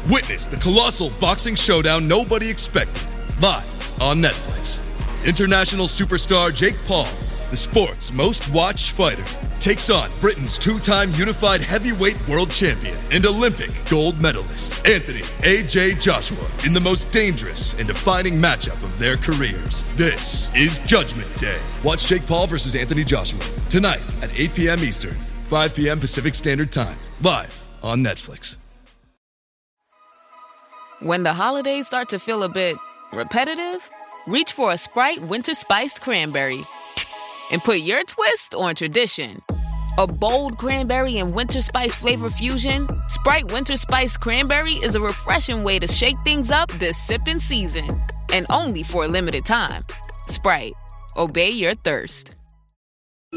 Witness the colossal boxing showdown nobody expected, live on Netflix. International superstar Jake Paul, the sport's most watched fighter, takes on Britain's two-time unified heavyweight world champion and Olympic gold medalist, Anthony A.J. Joshua, in the most dangerous and defining matchup of their careers. This is Judgment Day. Watch Jake Paul versus Anthony Joshua tonight at 8 p.m. Eastern, 5 p.m. Pacific Standard Time, live on Netflix. When the holidays start to feel a bit repetitive, reach for a Sprite Winter Spiced Cranberry and put your twist on tradition. A bold cranberry and winter spice flavor fusion, Sprite Winter Spiced Cranberry is a refreshing way to shake things up this sipping season. And only for a limited time. Sprite, obey your thirst.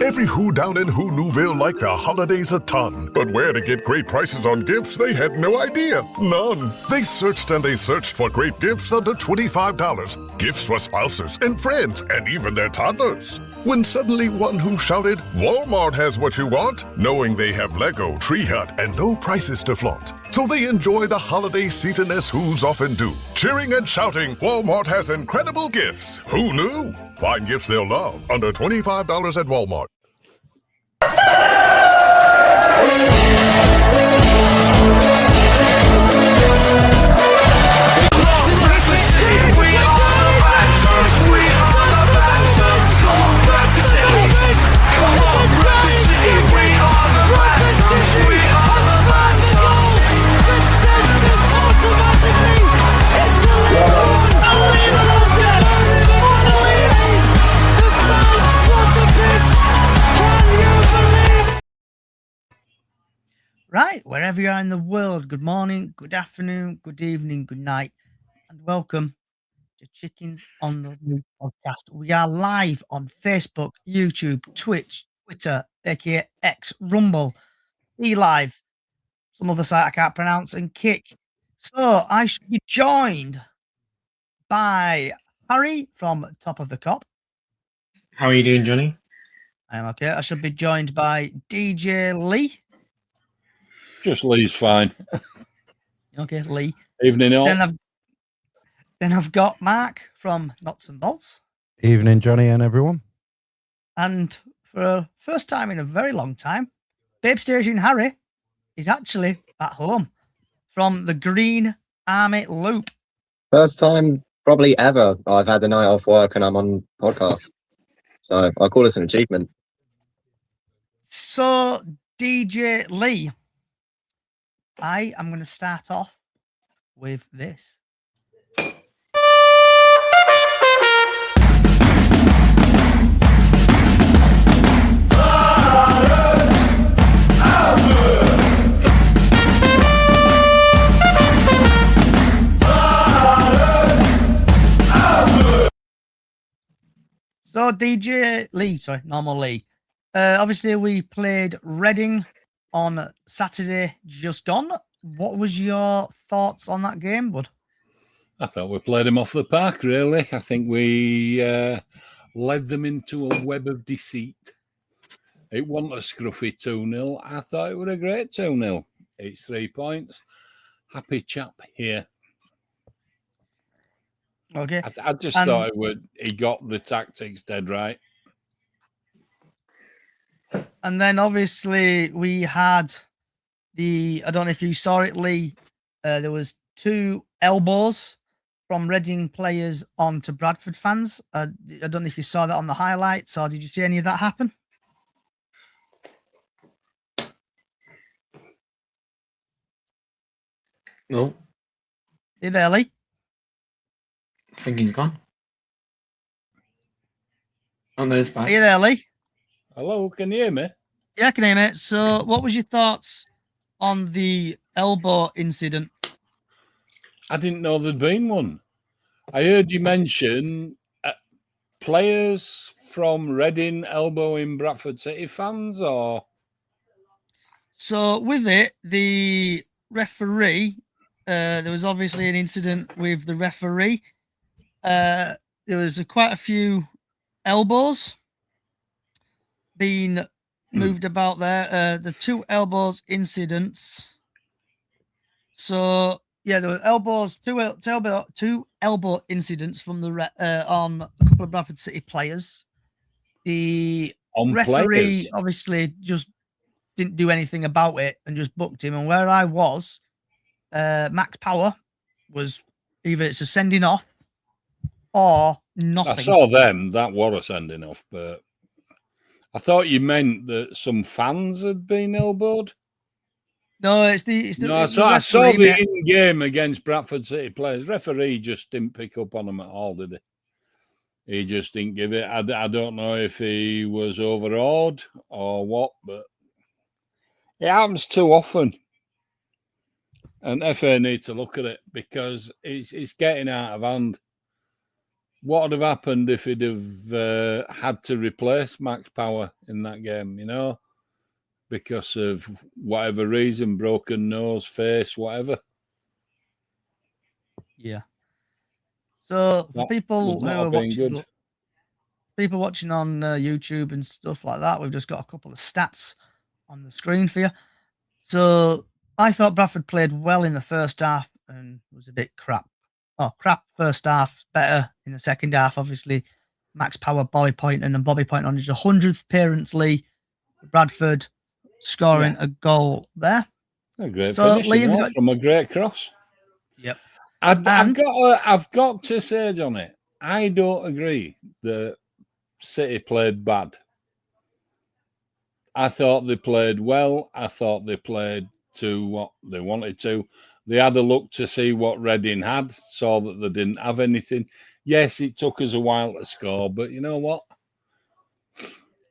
Every Who down in Who Newville liked the holidays a ton. But where to get great prices on gifts, they had no idea. None. They searched and they searched for great gifts under $25. Gifts for spouses and friends and even their toddlers. When suddenly one Who shouted, Walmart has what you want, knowing they have Lego, Tree Hut, and low prices to flaunt. So they enjoy the holiday season as Who's often do. Cheering and shouting, Walmart has incredible gifts. Who knew? Find gifts they'll love under $25 at Walmart. Right, wherever you are in the world, good morning, good afternoon, good evening, good night, and welcome to Chickens on the Loop podcast. We are live on Facebook, YouTube, Twitch, Twitter, aka X, Rumble, eLive, some other site I can't pronounce, and Kick. So I should be joined by Harry from Top of the Cop. How are you doing, Johnny? I am okay. I should be joined by DJ Lee. Just Lee's fine. Okay, Lee. Evening all. Then I've got Mark from Knots and Bolts. Evening, Johnny and everyone. And for a first time in a very long time, Babe Station Harry is actually at home from the Green Army Loop. First time probably ever I've had the night off work and I'm on podcast. So I call this an achievement. So, DJ Lee, I am going to start off with this. So, DJ Lee, sorry, normal Lee. Obviously, we played Reading on Saturday just gone. What was your thoughts on that game, bud? I thought we played them off the park, really. I think we led them into a web of deceit. It wasn't a scruffy 2-0. I thought it was a great 2-0. It's 3 points. Happy chap here. Okay. I just thought he got the tactics dead right. And then obviously we had I don't know if you saw it, Lee, there was 2 elbows from Reading players onto Bradford fans. I don't know if you saw that on the highlights, or did you see any of that happen? No. You there, Lee? I think he's gone. Oh, no, it's back. Are you there, Lee? Hello, can you hear me? Yeah, I can hear me. So what was your thoughts on the elbow incident? I didn't know there'd been one. I heard you mention players from Reading elbowing Bradford City fans, or? So with it, the referee, there was obviously an incident with the referee. There was quite a few elbows being moved about there. The 2 elbows incidents. So Yeah, there were elbows, two elbow incidents from the on a couple of Bradford City players. The referee obviously just didn't do anything about it and just booked him. And where I was, Max Power was either it's a sending off or nothing. I saw them. That was a sending off, but I thought you meant that some fans had been elbowed. No, it's the I saw the in-game against Bradford City players. Referee just didn't pick up on them at all, did he? He just didn't give it. I don't know if he was overawed or what, but it happens too often. And FA need to look at it because it's getting out of hand. What would have happened if he'd have had to replace Max Power in that game, because of whatever reason, broken nose, face, whatever. Yeah. So for people who are watching, people watching on YouTube and stuff like that, we've just got a couple of stats on the screen for you. So I thought Bradford played well in the first half and was a bit crap. Oh, crap first half, better in the second half. Obviously, Max Power, Bobby Poynton, and Bobby Poynton on his 100th appearance, Bradford scoring a goal there. A great finish from a great cross. Yep. I've got to say, Johnny, I don't agree that City played bad. I thought they played well. I thought they played to what they wanted to. They had a look to see what Reading had, saw that they didn't have anything. Yes, it took us a while to score, but you know what?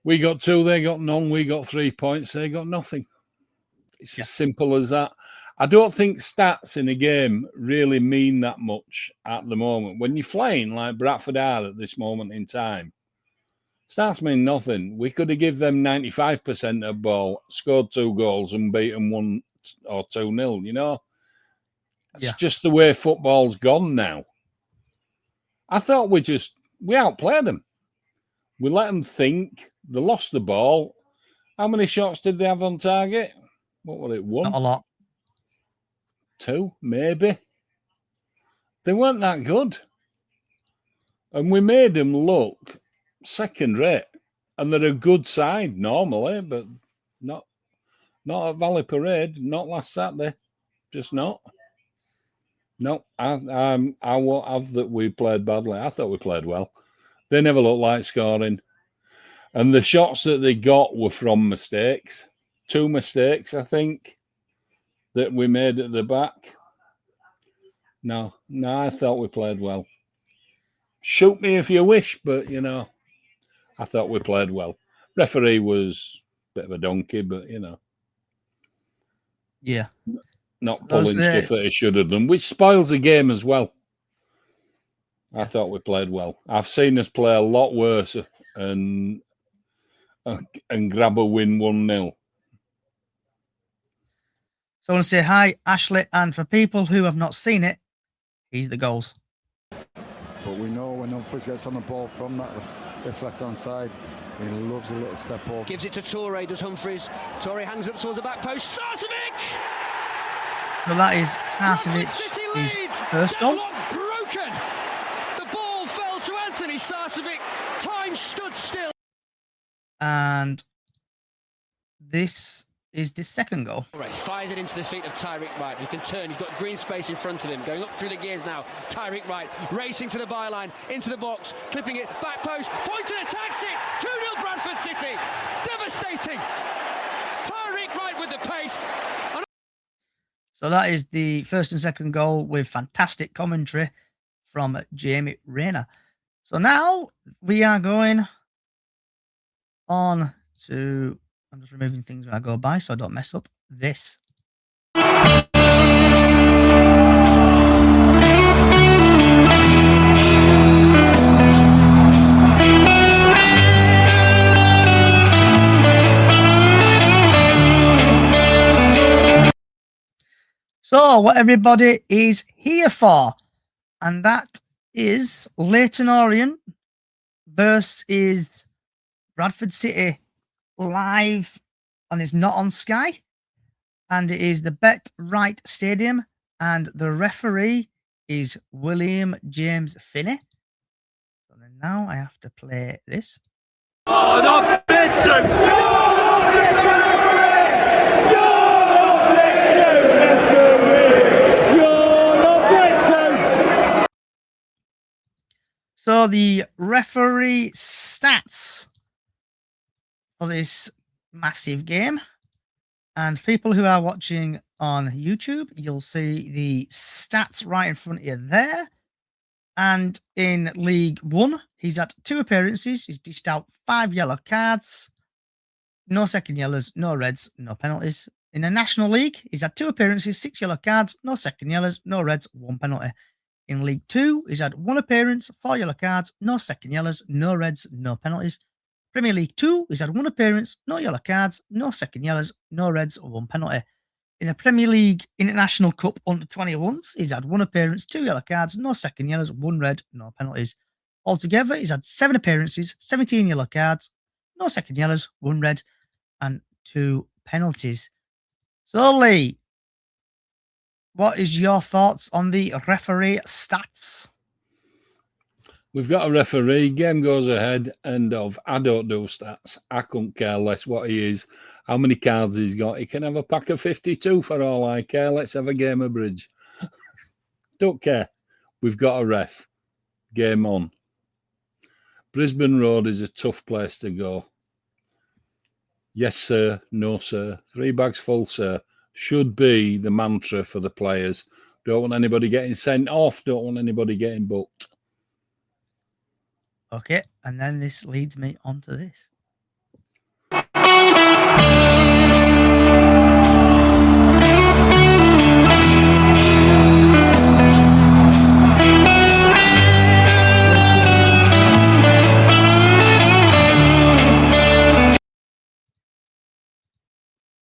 We got 2, they got none. We got 3 points, they got nothing. It's as simple as that. I don't think stats in a game really mean that much at the moment. When you're flying like Bradford are at this moment in time, stats mean nothing. We could have given them 95% of ball, scored 2 goals and beat them 1 or 2-0, It's just the way football's gone now. I thought we outplayed them. We let them think. They lost the ball. How many shots did they have on target? What was it? 1? Not a lot. 2, maybe. They weren't that good. And we made them look second rate. And they're a good side normally, but not at Valley Parade, not last Saturday. Just not. No, I won't have that we played badly. I thought we played well. They never looked like scoring. And the shots that they got were from mistakes. 2 mistakes, I think, that we made at the back. No, I thought we played well. Shoot me if you wish, but, I thought we played well. Referee was a bit of a donkey, but, Yeah. Not pulling stuff that he should have done, which spoils the game as well. I thought we played well. I've seen us play a lot worse and grab a win 1-0. So I want to say hi, Ashley, and for people who have not seen it, he's the goals. But we know when Humphries gets on the ball from that left-hand side, he loves a little step off. Gives it to Torre, does Humphries. Torre hangs up towards the back post. Sarcevic! So that is Sarcevic's first goal. Broken. The ball fell to Anthony Sarcevic. Time stood still. And this is the second goal. Right, fires it into the feet of Tyreek Wright, who can turn. He's got green space in front of him. Going up through the gears now. Tyreek Wright racing to the byline, into the box, clipping it, back post, Poynton attacks it. 2-0 Bradford City. Devastating. Tyreek Wright with the pace. So that is the first and second goal with fantastic commentary from Jamie Rayner. So now we are going on to, I'm just removing things when I go by so I don't mess up this. So what everybody is here for, and that is Leyton Orient versus Bradford City live, and it's not on Sky, and it is the Bet Right Stadium And the referee is William James Finney. So then now I have to play this. So the referee stats for this massive game, and people who are watching on YouTube, you'll see the stats right in front of you there. And in League One, he's had 2 appearances. He's dished out 5 yellow cards, no second yellows, no reds, no penalties. In the National League, he's had 2 appearances, 6 yellow cards, no second yellows, no reds, 1 penalty. In League 2, he's had 1 appearance, 4 yellow cards, no second yellows, no reds, no penalties. Premier League 2, he's had 1 appearance, no yellow cards, no second yellows, no reds, 1 penalty. In the Premier League International Cup under 21s, he's had 1 appearance, 2 yellow cards, no second yellows, 1 red, no penalties. Altogether, he's had 7 appearances, 17 yellow cards, no second yellows, 1 red, and 2 penalties. So, Lee, what is your thoughts on the referee stats? We've got a referee. Game goes ahead. End of. I don't do stats. I couldn't care less what he is, how many cards he's got. He can have a pack of 52 for all I care. Let's have a game of bridge. Don't care. We've got a ref. Game on. Brisbane Road is a tough place to go. Yes, sir. No, sir. 3 bags full, sir. Should be the mantra for the players. Don't want anybody getting sent off. Don't want anybody getting booked. Okay, and then this leads me on to this.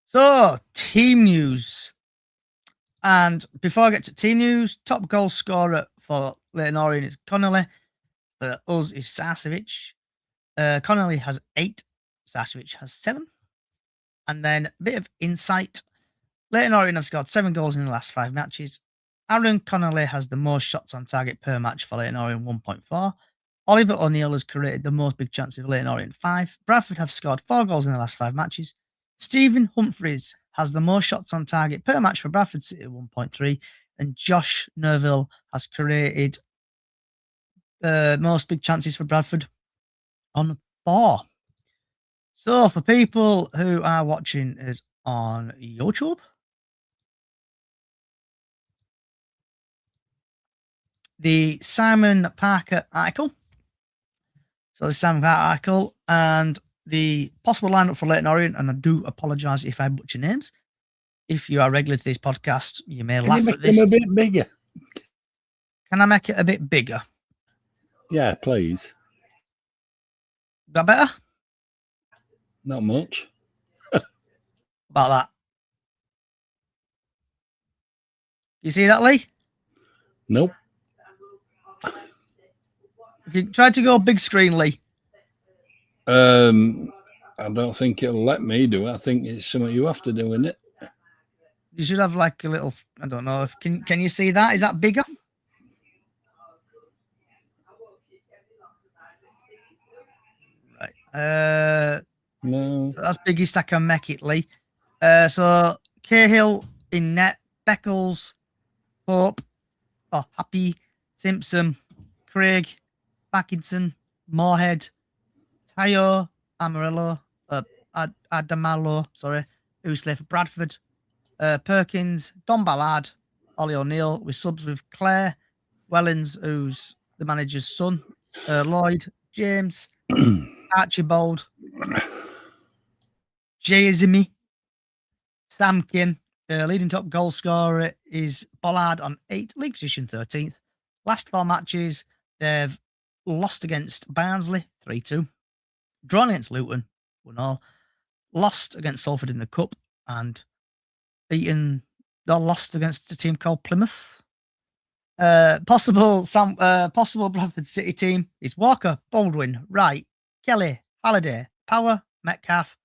So, team news. And before I get to team news, top goal scorer for Leyton Orient is Connolly. For us is Sarcevic. Connolly has 8. Sarcevic has 7. And then a bit of insight. Leyton Orient have scored 7 goals in the last 5 matches. Aaron Connolly has the most shots on target per match for Leyton Orient, 1.4. Oliver O'Neill has created the most big chances for Leyton Orient, 5. Bradford have scored 4 goals in the last 5 matches. Stephen Humphreys has the most shots on target per match for Bradford City, 1.3. And Josh Nerville has created most big chances for Bradford on 4. So for people who are watching us on YouTube, the Simon Parker article. So the Simon Parker article and the possible lineup for Leyton Orient, and I do apologise if I butcher names. If you are regular to this podcast, you may laugh at this. Can you make them a bit bigger? Can I make it a bit bigger? Yeah, please. Is that better? Not much. About that. You see that, Lee? Nope. If you tried to go big screen, Lee. I don't think it'll let me do it. I think it's something you have to do, isn't it? You should have like a little, I don't know. If can you see that? Is that bigger? Right. No. So that's biggest I can make it, Lee. So Cahill in net, Beckles, Pope, Happy, Simpson, Craig, Parkinson, Moorhead, Tayo, Amarillo, Adamalo, who's played for Bradford, Perkins, Don Ballard, Ollie O'Neill, with subs with Claire, Wellens, who's the manager's son, Lloyd, James, Archibald, Jayazimi, Samkin. Leading top goal scorer is Bollard on 8, league position 13th. Last 4 matches, they've lost against Barnsley, 3-2. Drawn against Luton, 1-0. Lost against Salford in the Cup and lost against a team called Plymouth. Possible Bradford City team is Walker, Baldwin, Wright, Kelly, Halliday, Power, Metcalf,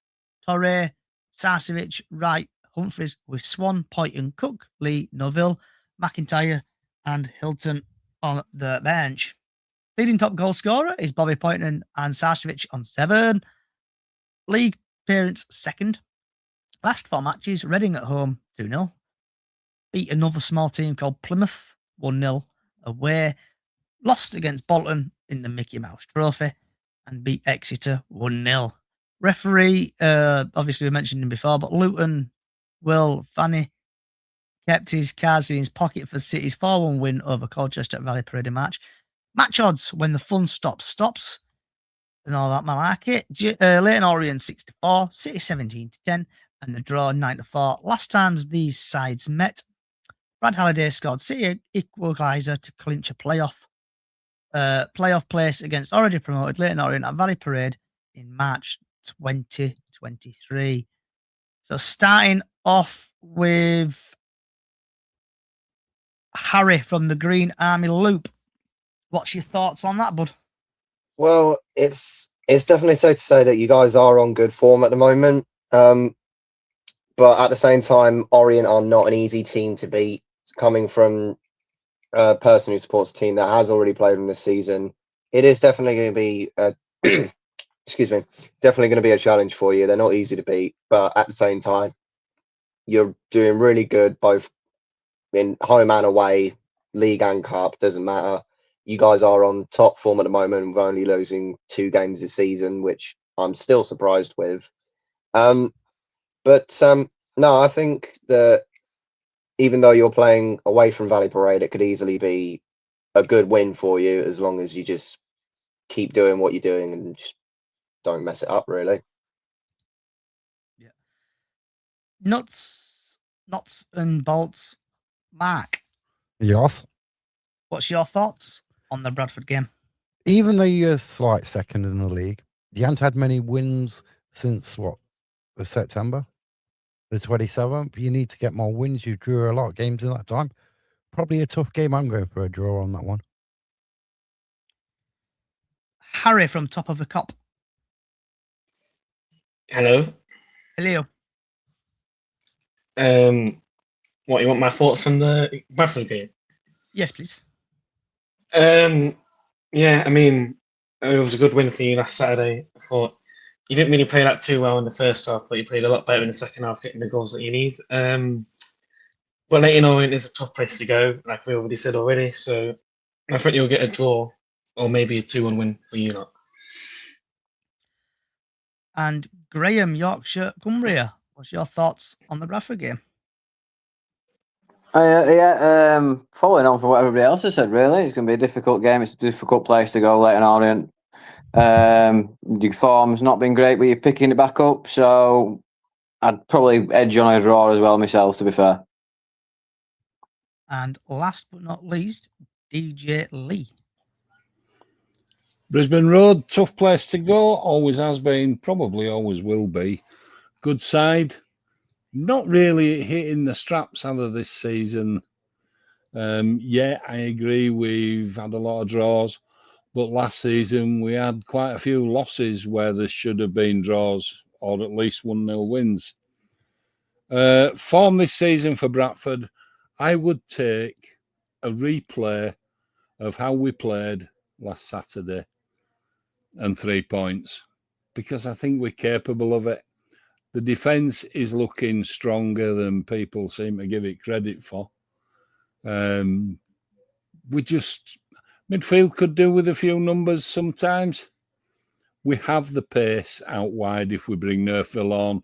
Torre, Sarcevic, Wright, Humphreys, with Swan, Poyton, Cook, Lee, Noville, McIntyre and Hilton on the bench. Leading top goal scorer is Bobby Poynton and Sarcevic on 7. League appearance second. Last 4 matches, Reading at home 2-0. Beat another small team called Plymouth 1-0 away. Lost against Bolton in the Mickey Mouse Trophy and beat Exeter 1-0. Referee, obviously we mentioned him before, but Luton, Will Fanny, kept his cards in his pocket for City's 4-1 win over Colchester at Valley Parade match. Match odds when the fun stops. And all that malarkey. Leyton Orient 6-4, City 17-10, and the draw 9-4. Last times these sides met, Brad Halliday scored City equaliser to clinch a playoff place against already promoted Leyton Orient at Valley Parade in March 2023. So starting off with Harry from the Green Army Loop. What's your thoughts on that, bud? Well, it's definitely safe to say that you guys are on good form at the moment. But at the same time, Orient are not an easy team to beat. Coming from a person who supports a team that has already played them this season, it is definitely going to be definitely going to be a challenge for you. They're not easy to beat, but at the same time, you're doing really good both in home and away, league and cup, doesn't matter. You guys are on top form at the moment with only losing 2 games this season, which I'm still surprised with. No, I think that even though you're playing away from Valley Parade, it could easily be a good win for you as long as you just keep doing what you're doing and just don't mess it up, really. Yeah. Nuts and bolts. Mark. Yes. What's your thoughts on the Bradford game? Even though you're a slight second in the league, you haven't had many wins since the September, the 27th. You need to get more wins. You drew a lot of games in that time. Probably a tough game. I'm going for a draw on that one. Harry from Top of the Cop. Hello. Hello. What, you want my thoughts on the Bradford game? Yes, please. Yeah, I mean, it was a good win for you last Saturday. I thought you didn't really play that too well in the first half, but you played a lot better in the second half, getting the goals that you need. But Leyton Orient is a tough place to go, like we already said already. So I think you'll get a draw or maybe a 2-1 win for you lot. And Graham, Yorkshire, Cumbria. What's your thoughts on the Bradford game? Following on from what everybody else has said, really, it's going to be a difficult game. It's a difficult place to go, Leyton Orient. Your form's not been great, but you're picking it back up. So I'd probably edge on a draw as well myself, to be fair. And last but not least, DJ Lee. Brisbane Road, tough place to go. Always has been, probably always will be. Good side. Not really hitting the straps out of this season. I agree. We've had a lot of draws, but last season we had quite a few losses where there should have been draws or at least 1-0 wins. Form this season for Bradford, I would take a replay of how we played last Saturday and 3 points because I think we're capable of it. The defence is looking stronger than people seem to give it credit for. Midfield could do with a few numbers sometimes. We have the pace out wide if we bring Nerfville on.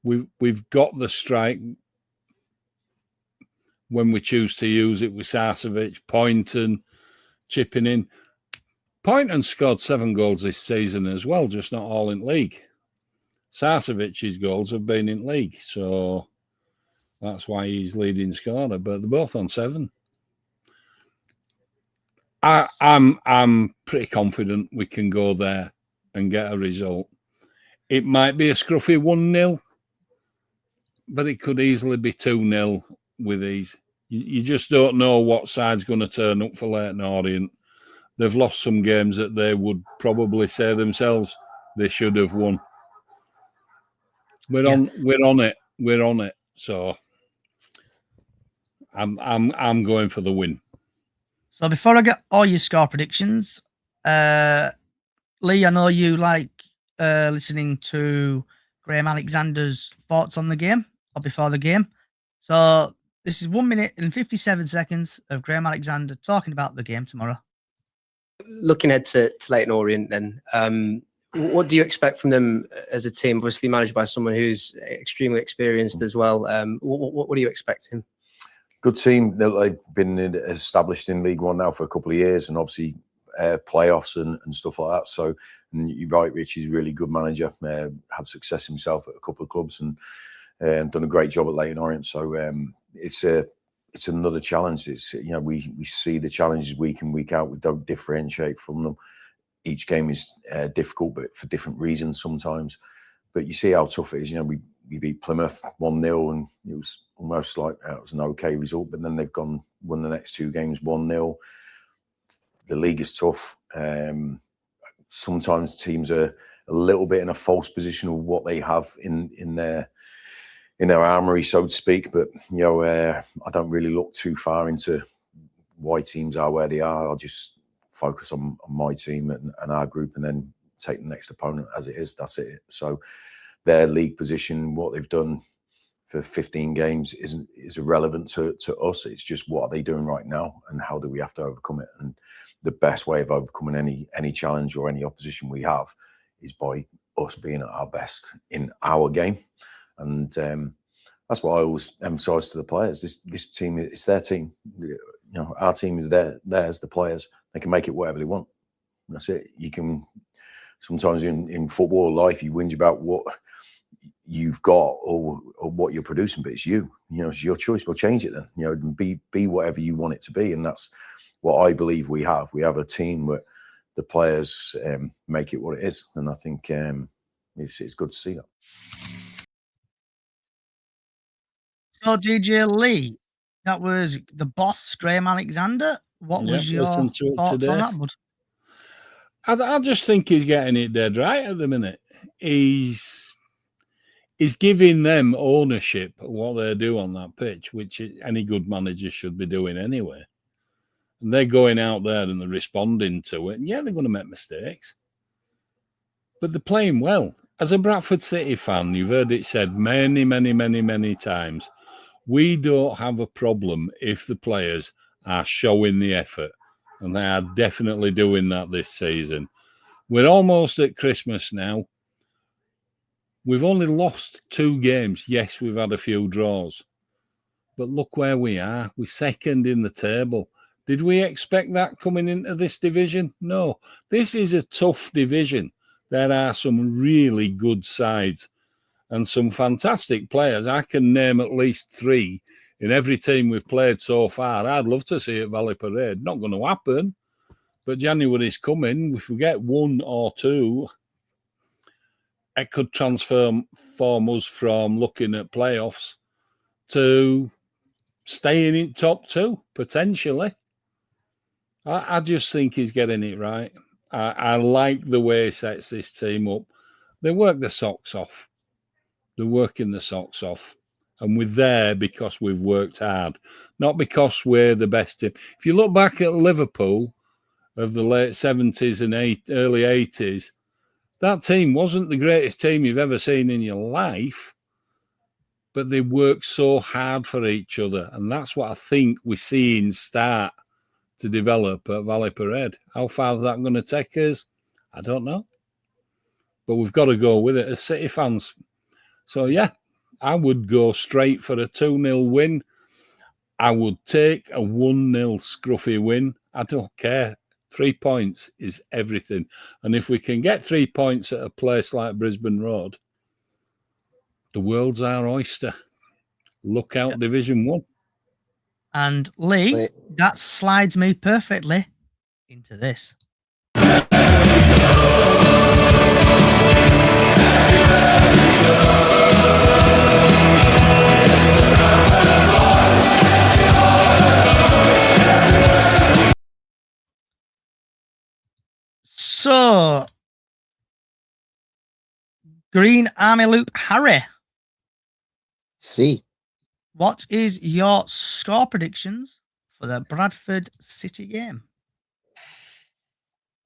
We've got the strike when we choose to use it with Sarcevic, Poynton, chipping in. Poynton scored 7 goals this season as well, just not all in league. Sarcevic's goals have been in league, so that's why he's leading scorer, but they're both on 7. I'm pretty confident we can go there and get a result. It might be a scruffy 1-0, but it could easily be 2-0 with these. You just don't know what side's going to turn up for Leyton Orient. They've lost some games that they would probably say themselves they should have won. We're on it. So I'm going for the win. So before I get all your score predictions, Lee, I know you like listening to Graham Alexander's thoughts on the game or before the game. So this is 1 minute and 57 seconds of Graham Alexander talking about the game tomorrow. Looking ahead to Leyton Orient then, what do you expect from them as a team, obviously managed by someone who's extremely experienced as well? What are you expecting? Good team. They've been established in League One now for a couple of years, and obviously playoffs and stuff like that. So, and you're right, Rich, he's a really good manager. Had success himself at a couple of clubs and done a great job at Leyton Orient. So it's another challenge. It's, you know, we see the challenges week in, week out. We don't differentiate from them. Each game is difficult, but for different reasons sometimes. But you see how tough it is. You know, we beat Plymouth 1-0, and it was almost like it was an okay result. But then they've won the next two games 1-0. The league is tough. Sometimes teams are a little bit in a false position of what they have in their armory, so to speak. But you know, I don't really look too far into why teams are where they are. I'll just focus on my team and our group, and then take the next opponent as it is. That's it. So their league position, what they've done for 15 games, is irrelevant to us. It's just what are they doing right now, and how do we have to overcome it? And the best way of overcoming any challenge or any opposition we have is by us being at our best in our game. And that's what I always emphasise to the players. This team, it's their team. You know, our team is theirs. The players, they can make it whatever they want. That's it. You can sometimes in football life, you whinge about what you've got or what you're producing, but it's you. You know, it's your choice. We'll change it then. You know, be whatever you want it to be, and that's what I believe we have. We have a team where the players make it what it is, and I think it's good to see that. So, DJ Lee, that was the boss, Graham Alexander. What was your thoughts on that, bud? I just think he's getting it dead right at the minute. He's giving them ownership of what they do on that pitch, which any good manager should be doing anyway. And they're going out there and they're responding to it. And yeah, they're going to make mistakes, but they're playing well. As a Bradford City fan, you've heard it said many, many, many, many times, we don't have a problem if the players are showing the effort, and they are definitely doing that this season. We're almost at Christmas now. We've only lost 2 games. Yes, we've had a few draws, but look where we are. We're second in the table. Did we expect that coming into this division? No. This is a tough division. There are some really good sides and some fantastic players. I can name at least 3 in every team we've played so far. I'd love to see at Valley Parade. Not going to happen, but January's coming. If we get 1 or 2, it could transform us from looking at playoffs to staying in top 2, potentially. I just think he's getting it right. I like the way he sets this team up. They work the socks off. They're working the socks off. And we're there because we've worked hard, not because we're the best team. If you look back at Liverpool of the late 70s and early 80s, that team wasn't the greatest team you've ever seen in your life, but they worked so hard for each other. And that's what I think we're seeing start to develop at Valley Parade. How far is that going to take us? I don't know. But we've got to go with it as City fans. So, yeah, I would go straight for a 2-0 win. I would take a 1-0 scruffy win. I don't care. 3 points is everything. And if we can get 3 points at a place like Brisbane Road, the world's our oyster. Look out, Division 1. And Lee, that slides me perfectly into this. So, Green Army Luke Harry. See. What is your score predictions for the Bradford City game?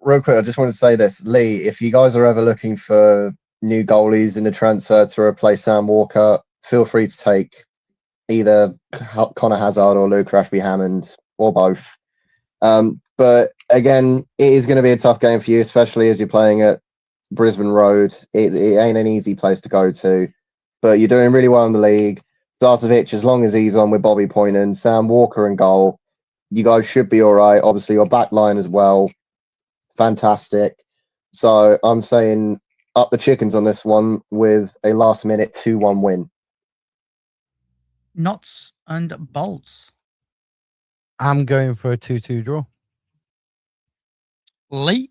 Real quick, I just want to say this. Lee, if you guys are ever looking for new goalies in the transfer to replace Sam Walker, feel free to take either Connor Hazard or Luke Rashby-Hammond or both. But again, it is going to be a tough game for you, especially as you're playing at Brisbane Road. It ain't an easy place to go to, but you're doing really well in the league. Starcevic, as long as he's on with Bobby Poynan, Sam Walker and goal, you guys should be all right. Obviously, your back line as well. Fantastic. So I'm saying up the chickens on this one with a last-minute 2-1 win. Nuts and bolts. I'm going for a 2-2 draw. Lee?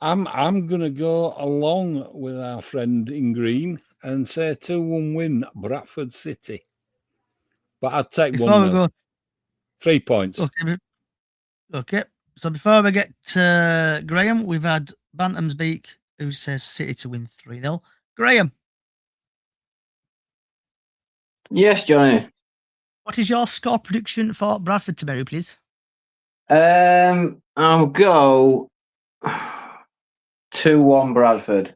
I'm going to go along with our friend in green and say 2-1 win, Bradford City. But I'd take Before 1-0. we go, 3 points. Okay. So before we get to Graham, we've had Bantamsbeak who says City to win 3-0. Graham, Yes, Johnny. what is your score prediction for Bradford tomorrow, please? I'll go 2-1 Bradford.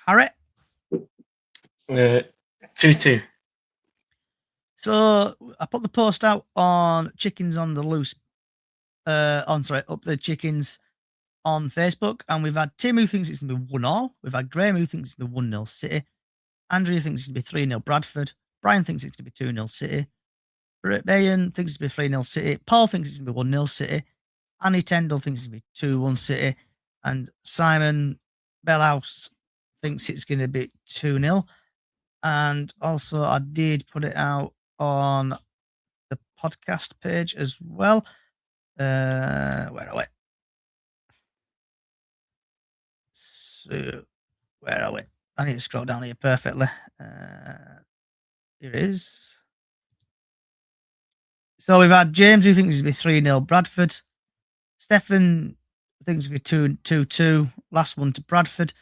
Harry? 2-2. So I put the post out on Chickens on the Loose. Up the Chickens on Facebook, and we've had Tim who thinks it's going to be 1-1. We've had Graham who thinks it's going to be 1-0 City. Andrew thinks it's going to be 3-0 Bradford. Brian thinks it's going to be 2-0 City. Bayan thinks it's going to be 3-0 City. Paul thinks it's going to be 1-0 City. Annie Tendall thinks it's going to be 2-1 City. And Simon Bellhouse thinks it's going to be 2-0. And also, I did put it out on the podcast page as well. Where are we? So, where are we? I need to scroll down here perfectly. Here it is. So we've had James who thinks it's going to be 3-0 Bradford. Stefan thinks it's going to be 2-2. Last one to Bradford.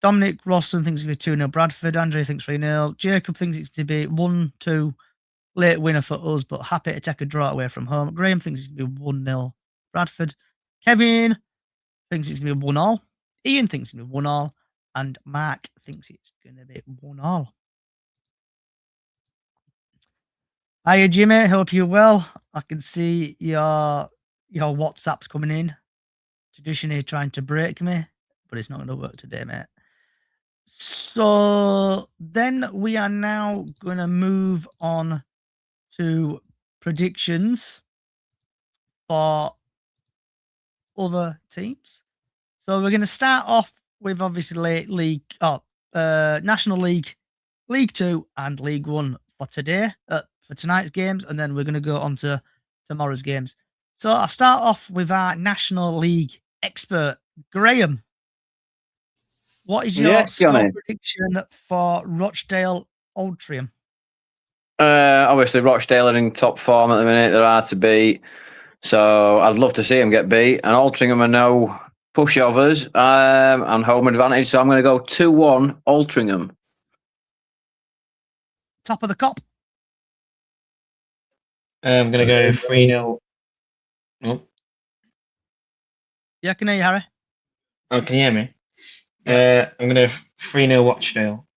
Dominic Rosson thinks it's going to be 2-0 Bradford. Andrew thinks 3-0. Jacob thinks it's going to be 1-2. Late winner for us, but happy to take a draw away from home. Graham thinks it's going to be 1-0 Bradford. Kevin thinks it's going to be 1-1. Ian thinks it's going to be 1-1. And Mark thinks it's going to be 1-1. Hiya, Jimmy. Hope you're well. I can see your WhatsApp's coming in. Traditionally trying to break me, but it's not going to work today, mate. So then we are now going to move on to predictions for other teams. So we're going to start off with obviously National League, League 2 and League 1 for today, for tonight's games, and then we're going to go on to tomorrow's games. So I'll start off with our National League expert, Graham. What is your score prediction for Rochdale Altrincham? Obviously, Rochdale are in top form at the minute. They're hard to beat. So I'd love to see them get beat. And Altrincham are no pushovers and home advantage. So I'm going to go 2-1 Altrincham. Top of the cop. I'm going to go 3-0. Oh. Yeah, can I hear you, Harry? Oh, can you hear me? Yeah. I'm going to 3-0 Rochdale.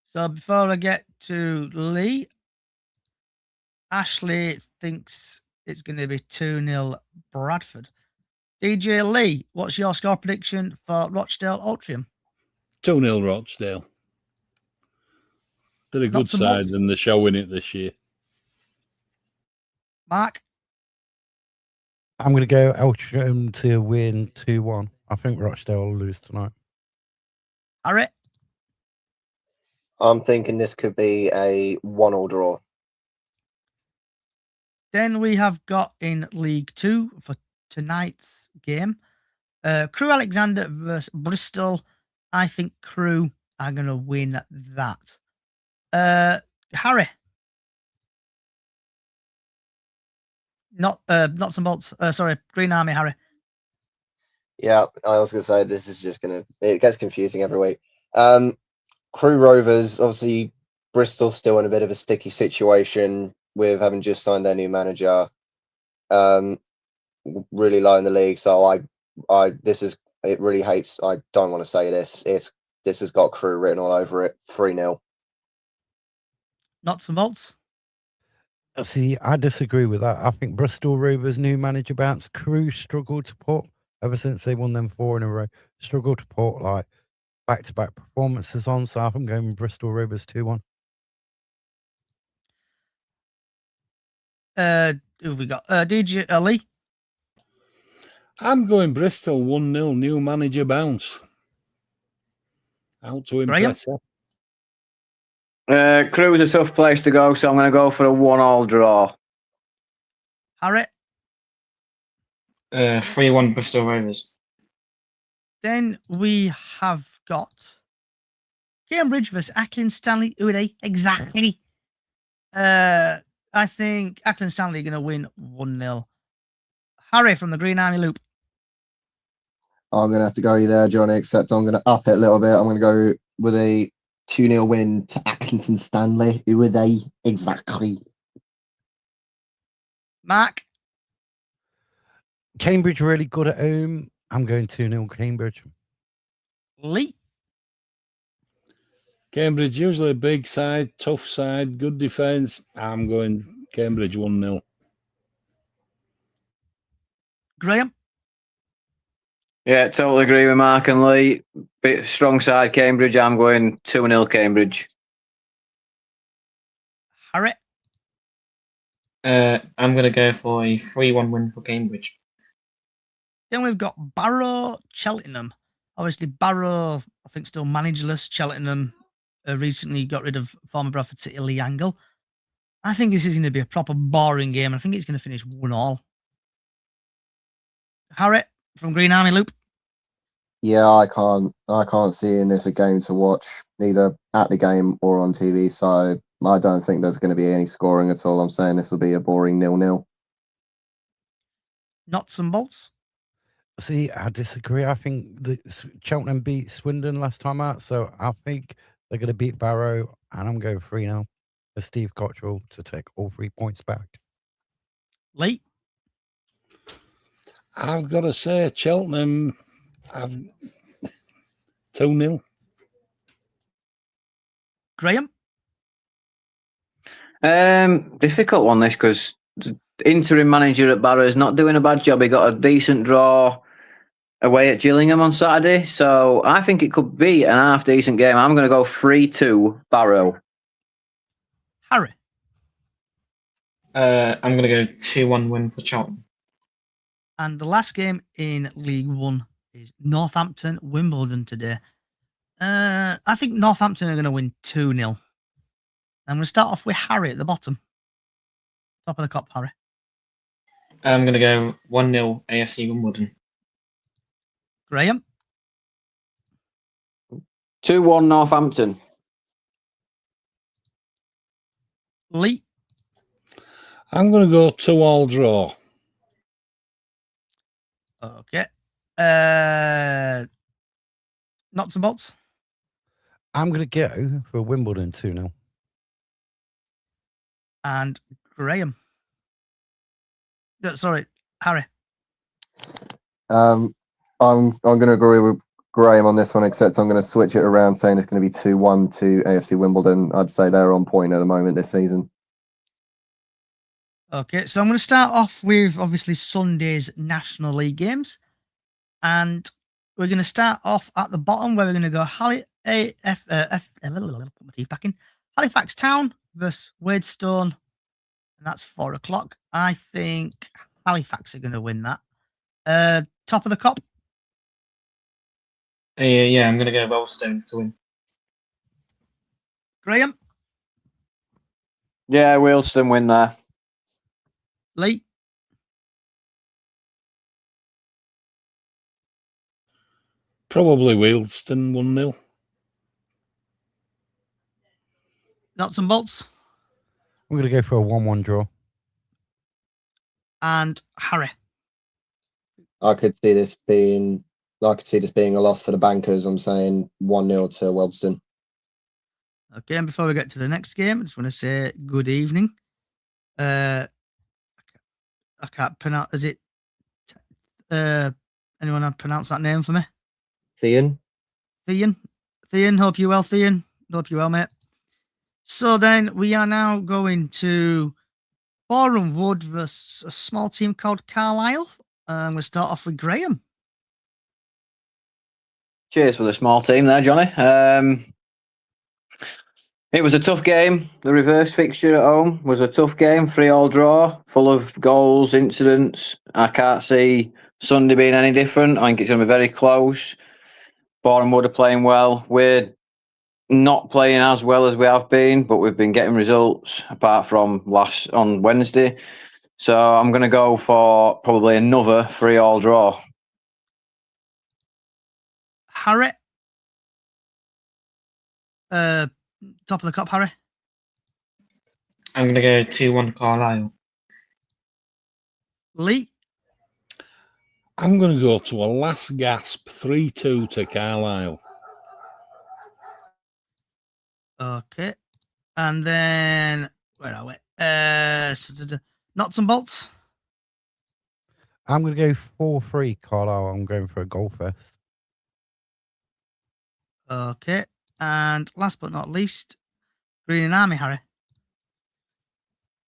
So before I get to Lee, Ashley thinks it's going to be 2-0 Bradford. DJ Lee, what's your score prediction for Rochdale Altrincham? 2-0 Rochdale. They're a good side and they're showing it this year. Mark? I'm going to go Altrincham to win 2-1. I think Rochdale will lose tonight. Harry? I'm thinking this could be a 1-1 draw. Then we have got in League 2 for tonight's game. Crew Alexander versus Bristol. I think Crew are going to win that. Harry? Not some bolts. Sorry, Green Army, Harry. Yeah, I was going to say this is just it gets confusing every week. Crew Rovers, obviously, Bristol's still in a bit of a sticky situation with having just signed their new manager. Really low in the league, so it really hates. I don't want to say this. This has got Crew written all over it. 3-0. Nuts and bolts. See, I disagree with that. I think Bristol Rovers' new manager bounce. Crew struggled to put ever since they won them 4 in a row. Struggled to put like back-to-back performances on. So I'm going with Bristol Rovers 2-1. Who have we got? DJ Lee. I'm going Bristol 1-0. New manager bounce. Out to impress. Crew's a tough place to go, so I'm going to go for a 1-1 draw. Harry. 3-1 Bristol Rovers. Then we have got Cambridge versus Ackland Stanley. Who are they? Exactly. I think Ackland Stanley are going to win 1-0. Harry from the Green Army Loop. I'm going to have to go there, Johnny, except I'm going to up it a little bit. I'm going to go with a 2-0 win to Accrington Stanley. Who are they? Exactly. Mark. Cambridge really good at home. I'm going 2-0 Cambridge. Lee. Cambridge, usually a big side, tough side, good defence. I'm going Cambridge 1-0. Graham. Yeah, totally agree with Mark and Lee. Bit strong side Cambridge. I'm going 2-0 Cambridge. Harry. I'm going to go for a 3-1 win for Cambridge. Then we've got Barrow, Cheltenham. Obviously, Barrow, I think, still managerless. Cheltenham recently got rid of former Bradford City Lee Angle. I think this is going to be a proper boring game. I think it's going to finish 1-1. Harry from Green Army Loop. Yeah, I can't see in this a game to watch either at the game or on TV. So I don't think there's going to be any scoring at all. I'm saying this will be a boring 0-0. Nuts and bolts. See, I disagree. I think the Cheltenham beat Swindon last time out, so I think they're going to beat Barrow, and I'm going 3-0 for Steve Cottrell to take all 3 points back. Lee. I've got to say, Cheltenham, 2-0. Graham. Difficult one, this, because the interim manager at Barrow is not doing a bad job. He got a decent draw away at Gillingham on Saturday, so I think it could be an half decent game. I'm going to go 3-2 Barrow. Harry. I'm going to go 2-1 win for Cheltenham. And the last game in League One is Northampton Wimbledon today. I think Northampton are going to win 2-0. I'm going to start off with Harry at the bottom. Top of the cup, Harry. I'm going to go 1-0 AFC Wimbledon. Graham. 2-1 Northampton. Lee. I'm going to go 2-2 draw. Okay. Nuts and bolts. I'm going to go for Wimbledon 2-0. And Graham. Sorry, Harry. I'm going to agree with Graham on this one, except I'm going to switch it around, saying it's going to be 2-1 to AFC Wimbledon. I'd say they're on point at the moment this season. Okay, so I'm going to start off with obviously Sunday's National League games, and we're going to start off at the bottom where we're going to go Halifax Town versus Waidstone, and that's 4:00. I think Halifax are going to win that. Top of the cup. Yeah, I'm going to go Wellstone to win. Graham. Yeah, Wealdstone win there. Lee. Probably Wealdstone 1-0. Nuts and bolts. I'm going to go for a 1-1 draw. And Harry. I could see this being I could see this being a loss for the bankers. I'm saying 1-0 to Wealdstone. Okay, and before we get to the next game, I just want to say good evening. I can't pronounce. Is it? Anyone want to pronounce that name for me? Thean. Thean. Hope you're well, Thean. Hope you're well, mate. So then we are now going to Boreham Wood versus a small team called Carlisle. We'll start off with Graham. Cheers for the small team there, Johnny. It was a tough game. The reverse fixture at home was a tough game, 3-3 draw, full of goals, incidents. I can't see Sunday being any different. I think it's going to be very close. Boreham Wood are playing well. We're not playing as well as we have been, but we've been getting results apart from on Wednesday. So I'm going to go for probably another 3-3 draw. Harry. Top of the cup, Harry. I'm going to go 2-1 Carlisle. Lee. I'm going to go to a last gasp 3-2 to Carlisle. Okay. And then, where are we? Nuts and bolts. I'm going to go 4-3 Carlisle. I'm going for a goal fest. Okay. And last but not least, Green and Army, Harry.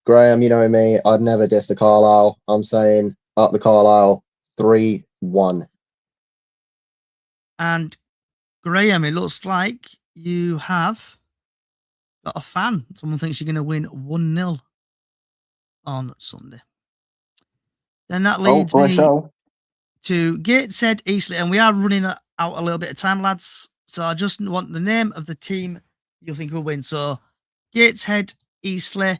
Graham, you know me. I'd never diss the Carlisle. I'm saying up the Carlisle 3-1. And Graham, it looks like you have got a fan. Someone thinks you're going to win 1-0 on Sunday. Then that leads me to Gateshead, Eastleigh, and we are running out a little bit of time, lads. So I just want the name of the team you think will win. So Gateshead, Eastleigh,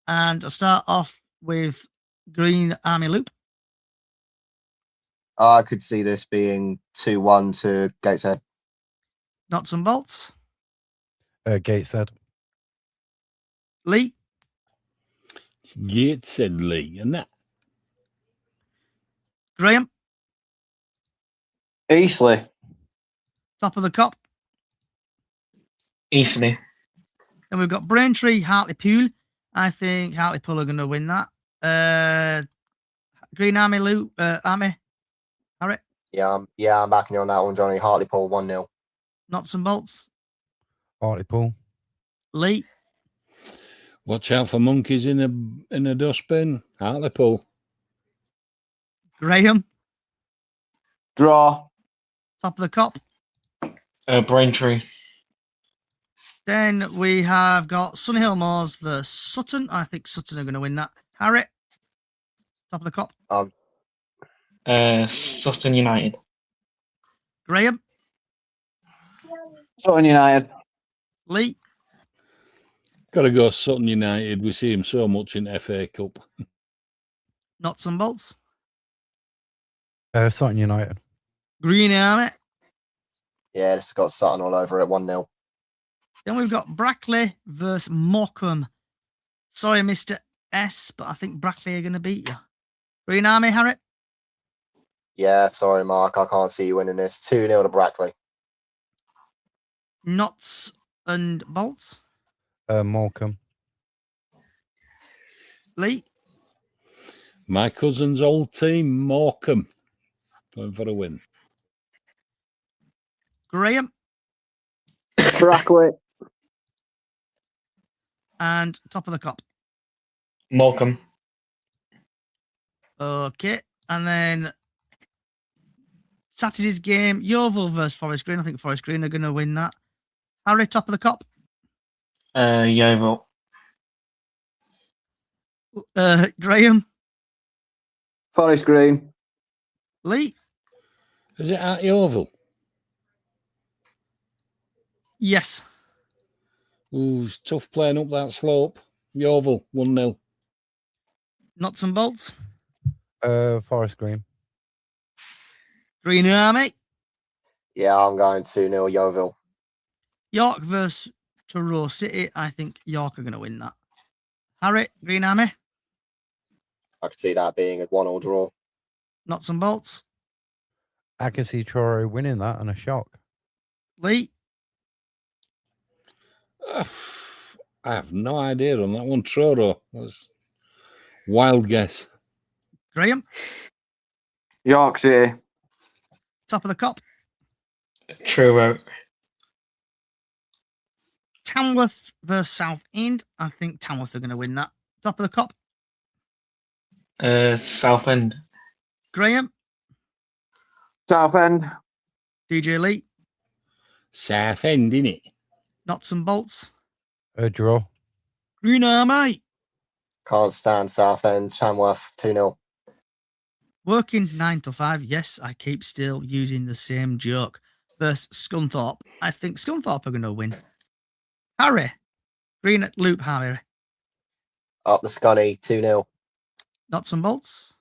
and I'll start off with Green Army Loop. I could see this being 2-1 to Gateshead. Nuts and bolts. Gateshead. Lee. Gateshead, Lee, and that. Graham. Eastleigh. Top of the cup. Eastleigh. Then we've got Braintree, Hartlepool. I think Hartlepool are going to win that. Green Army, Loop, Army. Harry. Yeah, I'm backing you on that one, Johnny. Hartlepool 1-0. Nuts and bolts. Hartlepool. Lee. Watch out for monkeys in a dustbin. Hartlepool. Graham. Draw. Top of the cup. Braintree. Then we have got Sunnyhill Moors versus Sutton. I think Sutton are going to win that. Harry. Top of the cup. Sutton United. Graham. Sutton United. Lee. Got to go Sutton United. We see him so much in FA Cup. Nuts and bolts. Sutton United. Green Army. Yeah, this has got Sutton all over it. 1-0. Then we've got Brackley versus Morecambe. Sorry, Mr. S, but I think Brackley are going to beat you. Green Army, Harry. Yeah, sorry, Mark. I can't see you winning this. 2-0 to Brackley. Nuts and bolts. Morecambe. Lee. My cousin's old team, Morecambe, going for a win. Graham. Brackley. And top of the cup. Morecambe. Okay. And then Saturday's game, Yeovil versus Forest Green. I think Forest Green are going to win that. Harry, top of the cup. Yeovil. Graham. Forest Green. Lee. Is it at Yeovil? Yes. Ooh, it's tough playing up that slope. Yeovil, 1-0. Nuts and bolts. Forest Green. Green Army. Yeah, I'm going 2-0 Yeovil. York versus Truro City. I think York are going to win that. Harry, Green Army. I could see that being a 1-1 draw. Nuts and bolts. I can see Truro winning that and a shock. Lee, I have no idea on that one. Truro. That's wild guess. Graham, Yorkshire. top of the cop. Truro. Tamworth versus South End. I think Tamworth are going to win that. Top of the cop. Southend. Graham, Southend. DJ Lee, Southend, innit? Knots and bolts. A draw. Green Army. Can't stand Southend. Tamworth 2-0. Working 9 to 5. Yes, I keep still using the same joke. Versus Scunthorpe. I think Scunthorpe are going to win. Harry. Green at Loop, Harry. Up the Scunny 2-0. Knots and bolts.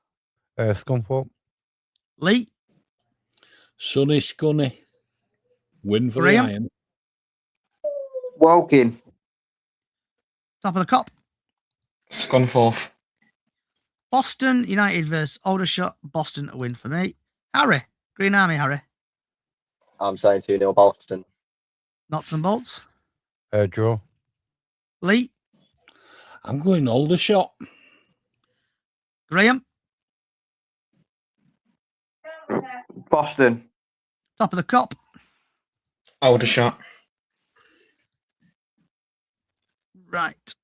Scunthorpe. Lee. Sunny Scunny. Win for Graham. the Iron. Woking. Top of the cop. Scunthorpe. Boston United versus Aldershot. Boston a win for me. Harry. Green Army, Harry. I'm saying 2-0 Boston. Knots and bolts. Draw. Lee. I'm going Aldershot. Graham. Boston. Top of the cop. Aldershot. Right.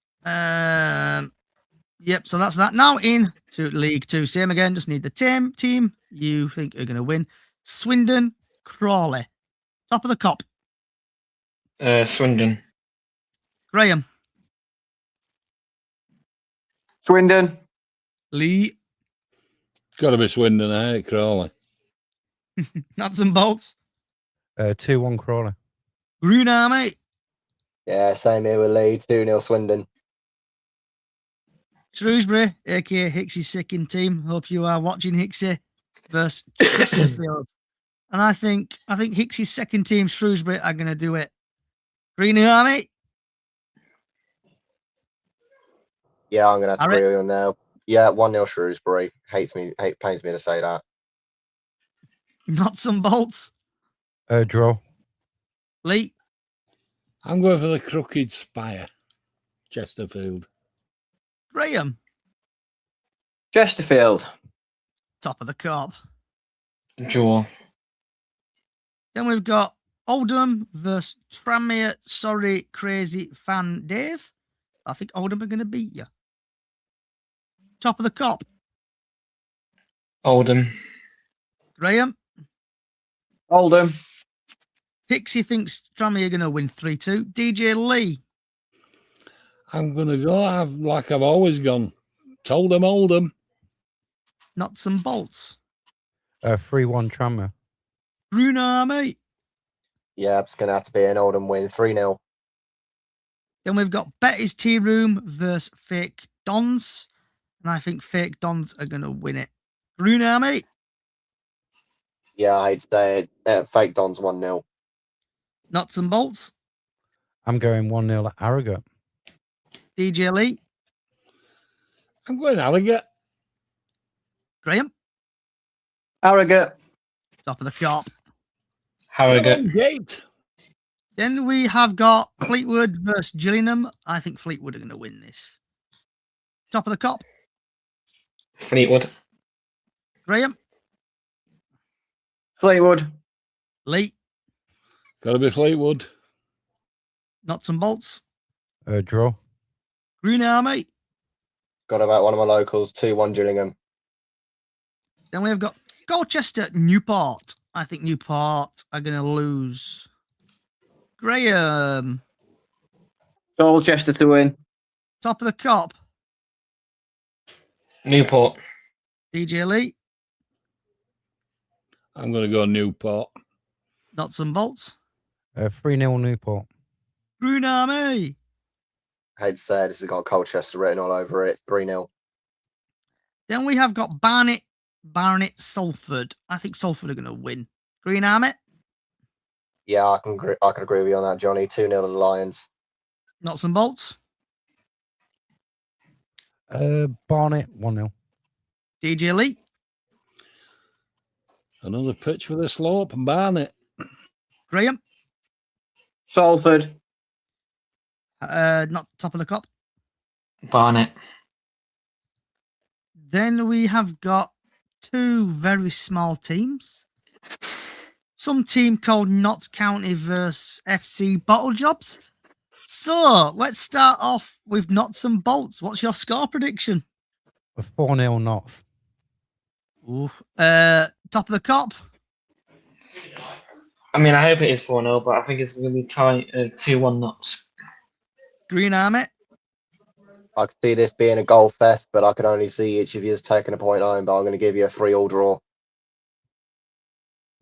Yep, so that's that. Now in to League Two. Same again, just need the team you think are going to win. Swindon, Crawley. Top of the cop. Swindon. Graham. Swindon. Lee. Got to be Swindon, I hate Crawley. Nuts and bolts. 2-1 Crawley. Green Army. Yeah, same here with Lee. 2-0 Swindon. Shrewsbury, aka Hicksey's second team. Hope you are watching Hicksey versus Chesterfield. And I think Hicksey's second team, Shrewsbury, are going to do it. Green Army. Yeah, I'm going to have to Harry? agree with you on there. Yeah, 1-0 Shrewsbury. Pains me to say that. Nuts and bolts. Draw. Lee. I'm going for the Crooked Spire. Chesterfield. Graham. Chesterfield. Top of the cop. Draw. Then we've got Oldham versus Tranmere. Sorry, crazy fan Dave. I think Oldham are going to beat you. Top of the cop. Oldham. Graham. Oldham. Hicksey thinks Tranmere are going to win 3-2. DJ Lee. I'm going to go I've always gone. Told them Oldham. Nuts and bolts. 3-1 Tranmere. Brunner, mate. Yeah, it's going to have to be an Oldham win. 3-0. Then we've got Betty's Tea Room versus Fake Dons. And I think Fake Dons are going to win it. Brunner, mate. Yeah, I'd say Fake Don's 1-0. Nuts and bolts. I'm going 1-0 at Harrogate. DJ Lee. I'm going Harrogate. Graham. Harrogate. Top of the cop. Harrogate. Gate. Then we have got Fleetwood versus Gillingham. I think Fleetwood are going to win this. Top of the cop. Fleetwood. Graham. Fleetwood. Lee. Got to be Fleetwood. Nuts and bolts. Draw. Green Army. Got about one of my locals. 2-1 Gillingham. Then we've got Colchester, Newport. I think Newport are going to lose. Graham. Colchester to win. Top of the cop. Newport. DJ Lee. I'm going to go Newport. Nuts and bolts. 3-0 Newport. Green Army. I hate to say this has got Colchester written all over it. 3-0. Then we have got Barnet, Salford. I think Salford are going to win. Green Army. Yeah, I can agree with you on that, Johnny. 2-0 to the Lions. Nuts and bolts. Barnet 1-0. DJ Lee. Another pitch for the slope. Barnet. Graham. Salford. Not top of the cup. Barnet. Then we have got two very small teams. Some team called Notts County versus FC Bottle Jobs. So let's start off with Notts and Bolts. What's your score prediction? A 4-0 Knots. Top of the cop. I mean, I hope it is 4-0, but I think it's going to be tight 2-1 Knots. Green Army. I could see this being a goal fest, but I could only see each of you taking a point home, but I'm going to give you a 3-3 draw.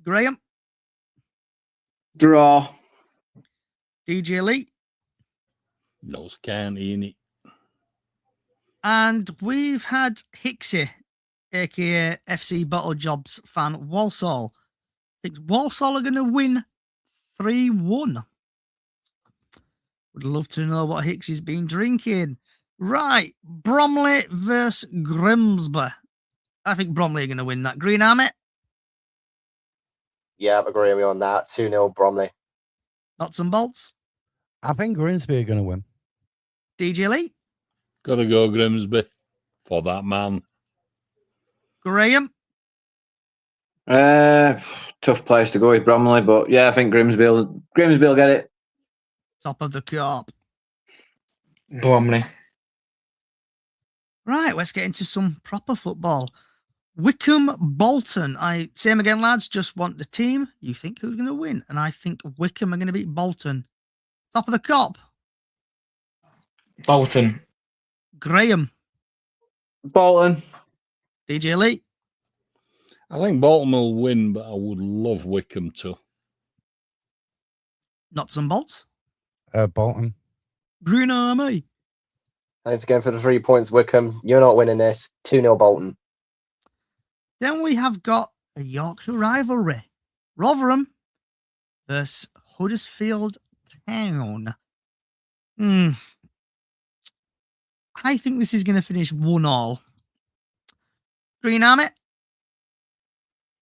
Graham. Draw. DJ Lee. Notts County in it. And we've had Hicksy, aka FC Bottle Jobs fan Walsall. Thinks Walsall are going to win 3-1. Would love to know what Hicksy's been drinking. Right, Bromley versus Grimsby. I think Bromley are going to win that. Green Army. Yeah, I agree with you on that. 2-0 Bromley. Nuts and bolts. I think Grimsby are going to win. DJ Lee. Got to go Grimsby for that man. Graham. Tough place to go with Bromley, but yeah, I think Grimsby will get it. Top of the cup. Bromley. Right, let's get into some proper football. Wickham Bolton. Same again, lads. Just want the team. You think who's going to win? And I think Wickham are going to beat Bolton. Top of the cop. Bolton. Graham. Bolton. DJ Lee. I think Bolton will win, but I would love Wickham to. Nuts and bolts. Bolton. Green Army. Thanks again for the 3 points, Wickham. You're not winning this. 2-0 Bolton. Then we have got a Yorkshire rivalry. Rotherham versus Huddersfield Town. I think this is going to finish 1-1. Green Army.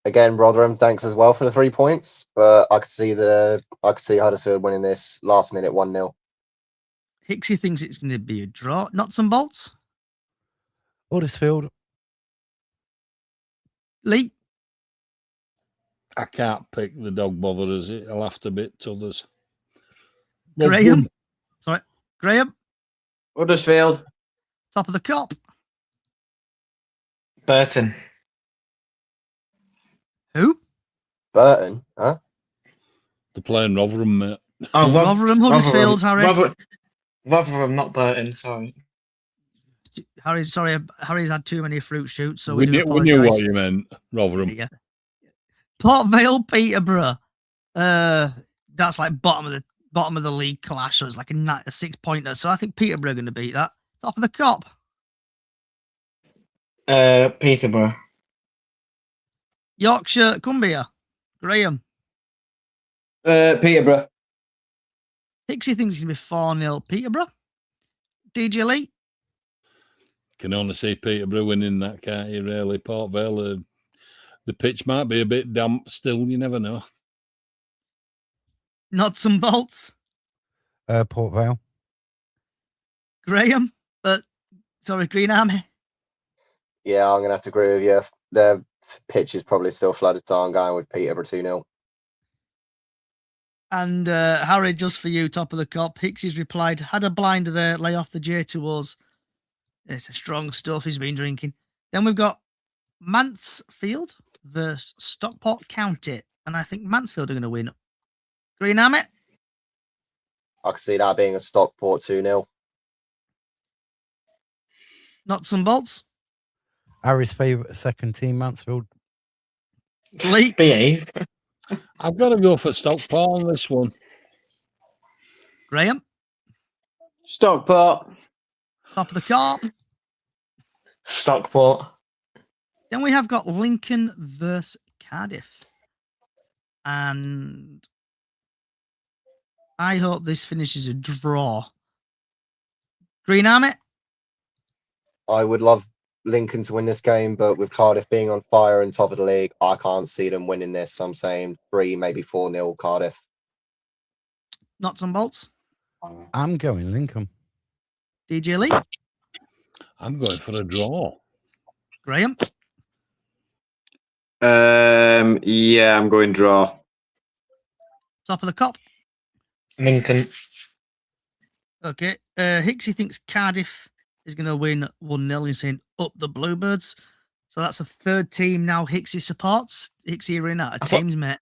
Again, Rotherham, thanks as well for the 3 points. But I could see Huddersfield winning this last minute 1-0. Hicksy thinks it's going to be a draw. Nuts and bolts. Huddersfield. Lee. I can't pick the dog botherers. It'll have to be others. Graham. Sorry. Graham. Huddersfield. Top of the cop. Burton. Who? Burton, huh? They're playing Rotherham, mate. Oh, Rotherham, Huddersfield, Harry. Rotherham, not Burton, sorry. Harry's had too many fruit shoots, so we knew what you meant, Rotherham. Yeah. Port Vale, Peterborough. That's like bottom of the league clash, so it's like a 6-pointer. So I think Peterborough are going to beat that. Top of the cop. Peterborough. Yorkshire, Cumbria. Graham. Peterborough. Hicksy thinks it's going to be 4-0 Peterborough. DJ Lee. Can only see Peterborough winning that, can't you, really? Port Vale, the pitch might be a bit damp still, you never know. Nuts and bolts. Port Vale. Graham. Green Army. Yeah, I'm going to have to agree with you. The pitch is probably still flooded, so I'm going with Peterborough 2-0. And Harry, just for you, top of the cop. Hicksy's replied, had a blinder there, lay off the J2Os. It's a strong stuff he's been drinking. Then we've got Mansfield versus Stockport County. And I think Mansfield are going to win. Green Army. I could see that being a Stockport 2-0. Nuts and bolts. Harry's favourite second team, Mansfield. Lee. BA. I've got to go for Stockport on this one. Graham. Stockport. Top of the cop. Stockport. Then we have got Lincoln versus Cardiff. And I hope this finishes a draw. Green Army. I would love Lincoln to win this game, but with Cardiff being on fire and top of the league, I can't see them winning this. I'm saying 3, maybe 4-0 Cardiff. Nuts and bolts. I'm going Lincoln. DJ Lee. I'm going for a draw. Graham. Yeah, I'm going draw. Top of the cop. Lincoln. Okay. Hicksy thinks Cardiff is going to win 1-0. He's saying up the Bluebirds. So that's a third team now Hicksy supports. Hicksy, you're in out of teams, mate.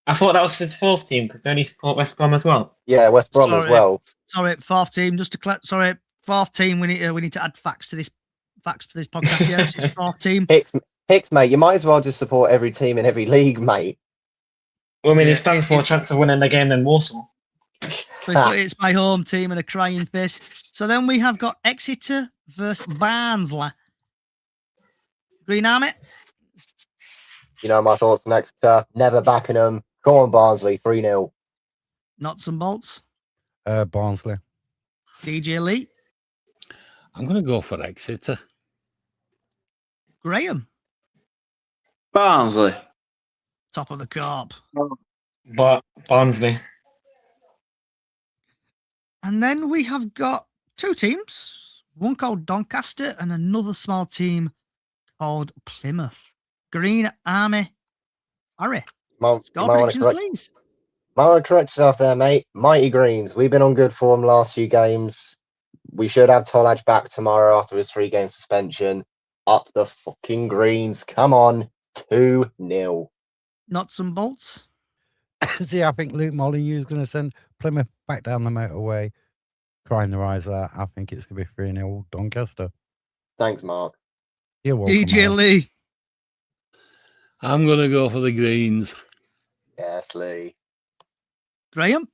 I thought that was for the fourth team because they only support West Brom as well. Yeah, West Brom as well. Sorry, fourth team. Just to sorry, fourth team. We need to add facts for this podcast. Yes, it's fourth team. Hicks, mate, you might as well just support every team in every league, mate. Well, I mean, it stands for a chance of winning the game in Warsaw. So it's my home team and a crying face. So then we have got Exeter versus Barnsley. Green Army. You know my thoughts on Exeter. Never backing them. Go on, Barnsley, 3-0. Nuts and bolts. Barnsley. DJ Lee. I'm going to go for Exeter. Graham. Barnsley. Top of the corp. But Barnsley. And then we have got two teams. One called Doncaster and another small team called Plymouth. Green Army. Harry. Score predictions, please. Might want to correct yourself there, mate. Mighty Greens. We've been on good form last few games. We should have Tolaj back tomorrow after his 3-game suspension. Up the fucking Greens. Come on. 2-0. Nuts and bolts. See, I think Luke Molyneux is going to send Plymouth back down the motorway, crying their eyes out. I think it's going to be 3-0 Doncaster. Thanks, Mark. You're welcome. DJ Lee. I'm going to go for the Greens. Yes, Lee. Graham.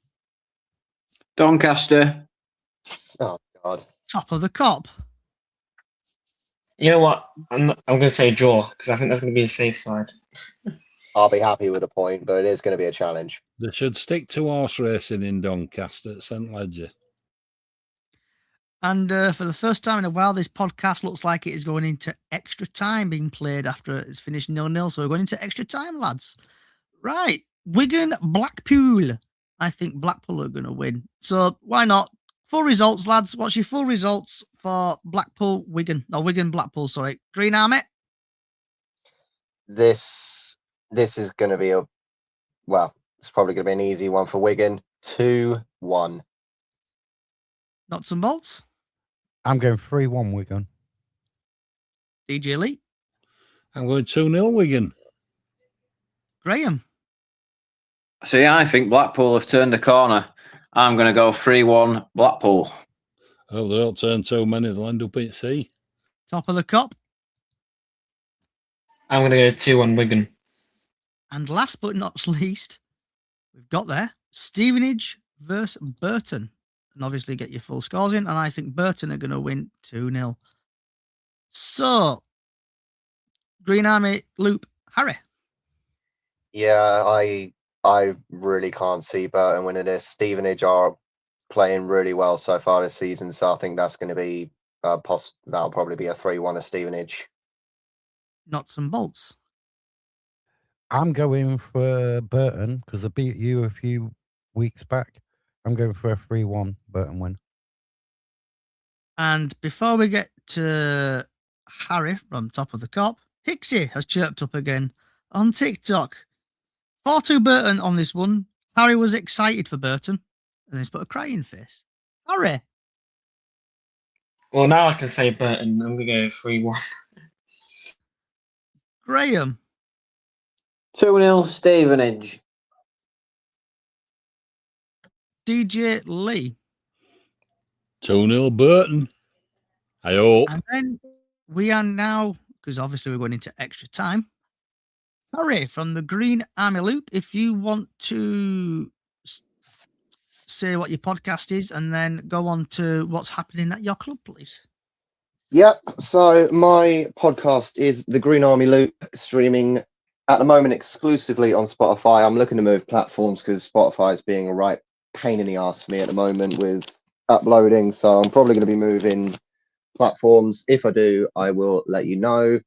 Doncaster. Oh, God. Top of the cop. You know what? I'm going to say draw because I think that's going to be a safe side. I'll be happy with a point, but it is going to be a challenge. They should stick to horse racing in Doncaster at St. Ledger. And for the first time in a while, this podcast looks like it is going into extra time being played after it's finished 0-0. So we're going into extra time, lads. Right. Wigan, Blackpool. I think Blackpool are going to win. So why not? Full results, lads. What's your full results for Blackpool, Wigan? No, Wigan, Blackpool, sorry. Green Army. This is going to be it's probably going to be an easy one for Wigan. 2-1. Nuts and bolts. I'm going 3-1 Wigan. DJ Lee. I'm going 2-0 Wigan. Graham. See, I think Blackpool have turned the corner. I'm going to go 3-1 Blackpool. Oh, they don't turn too many. They'll end up at sea. Top of the cup. I'm going to go 2-1 Wigan. And last but not least, we've got there Stevenage versus Burton. And obviously get your full scores in. And I think Burton are going to win 2-0. So, Green Army, Loop, Harry. Yeah, I really can't see Burton winning this. Stevenage are playing really well so far this season, so I think that's going to be that'll probably be a 3-1 of Stevenage. Nuts and bolts. I'm going for Burton because they beat you a few weeks back. I'm going for a 3-1 Burton win. And before we get to Harry from Top of the Cop, Hixie has chirped up again on TikTok. 4-2 Burton on this one. Harry was excited for Burton, and he's put a crying face. Harry. Well, now I can say Burton. I'm going to go 3-1. Graham. 2-0 Stevenage. DJ Lee. 2-0 Burton. I hope. And then we are now, because obviously we're going into extra time. Harry from the Green Army Loop, if you want to say what your podcast is and then go on to what's happening at your club, please. Yep. So my podcast is the Green Army Loop, streaming at the moment exclusively on Spotify. I'm looking to move platforms because Spotify is being a right pain in the ass for me at the moment with uploading. So I'm probably going to be moving platforms. If I do, I will let you know.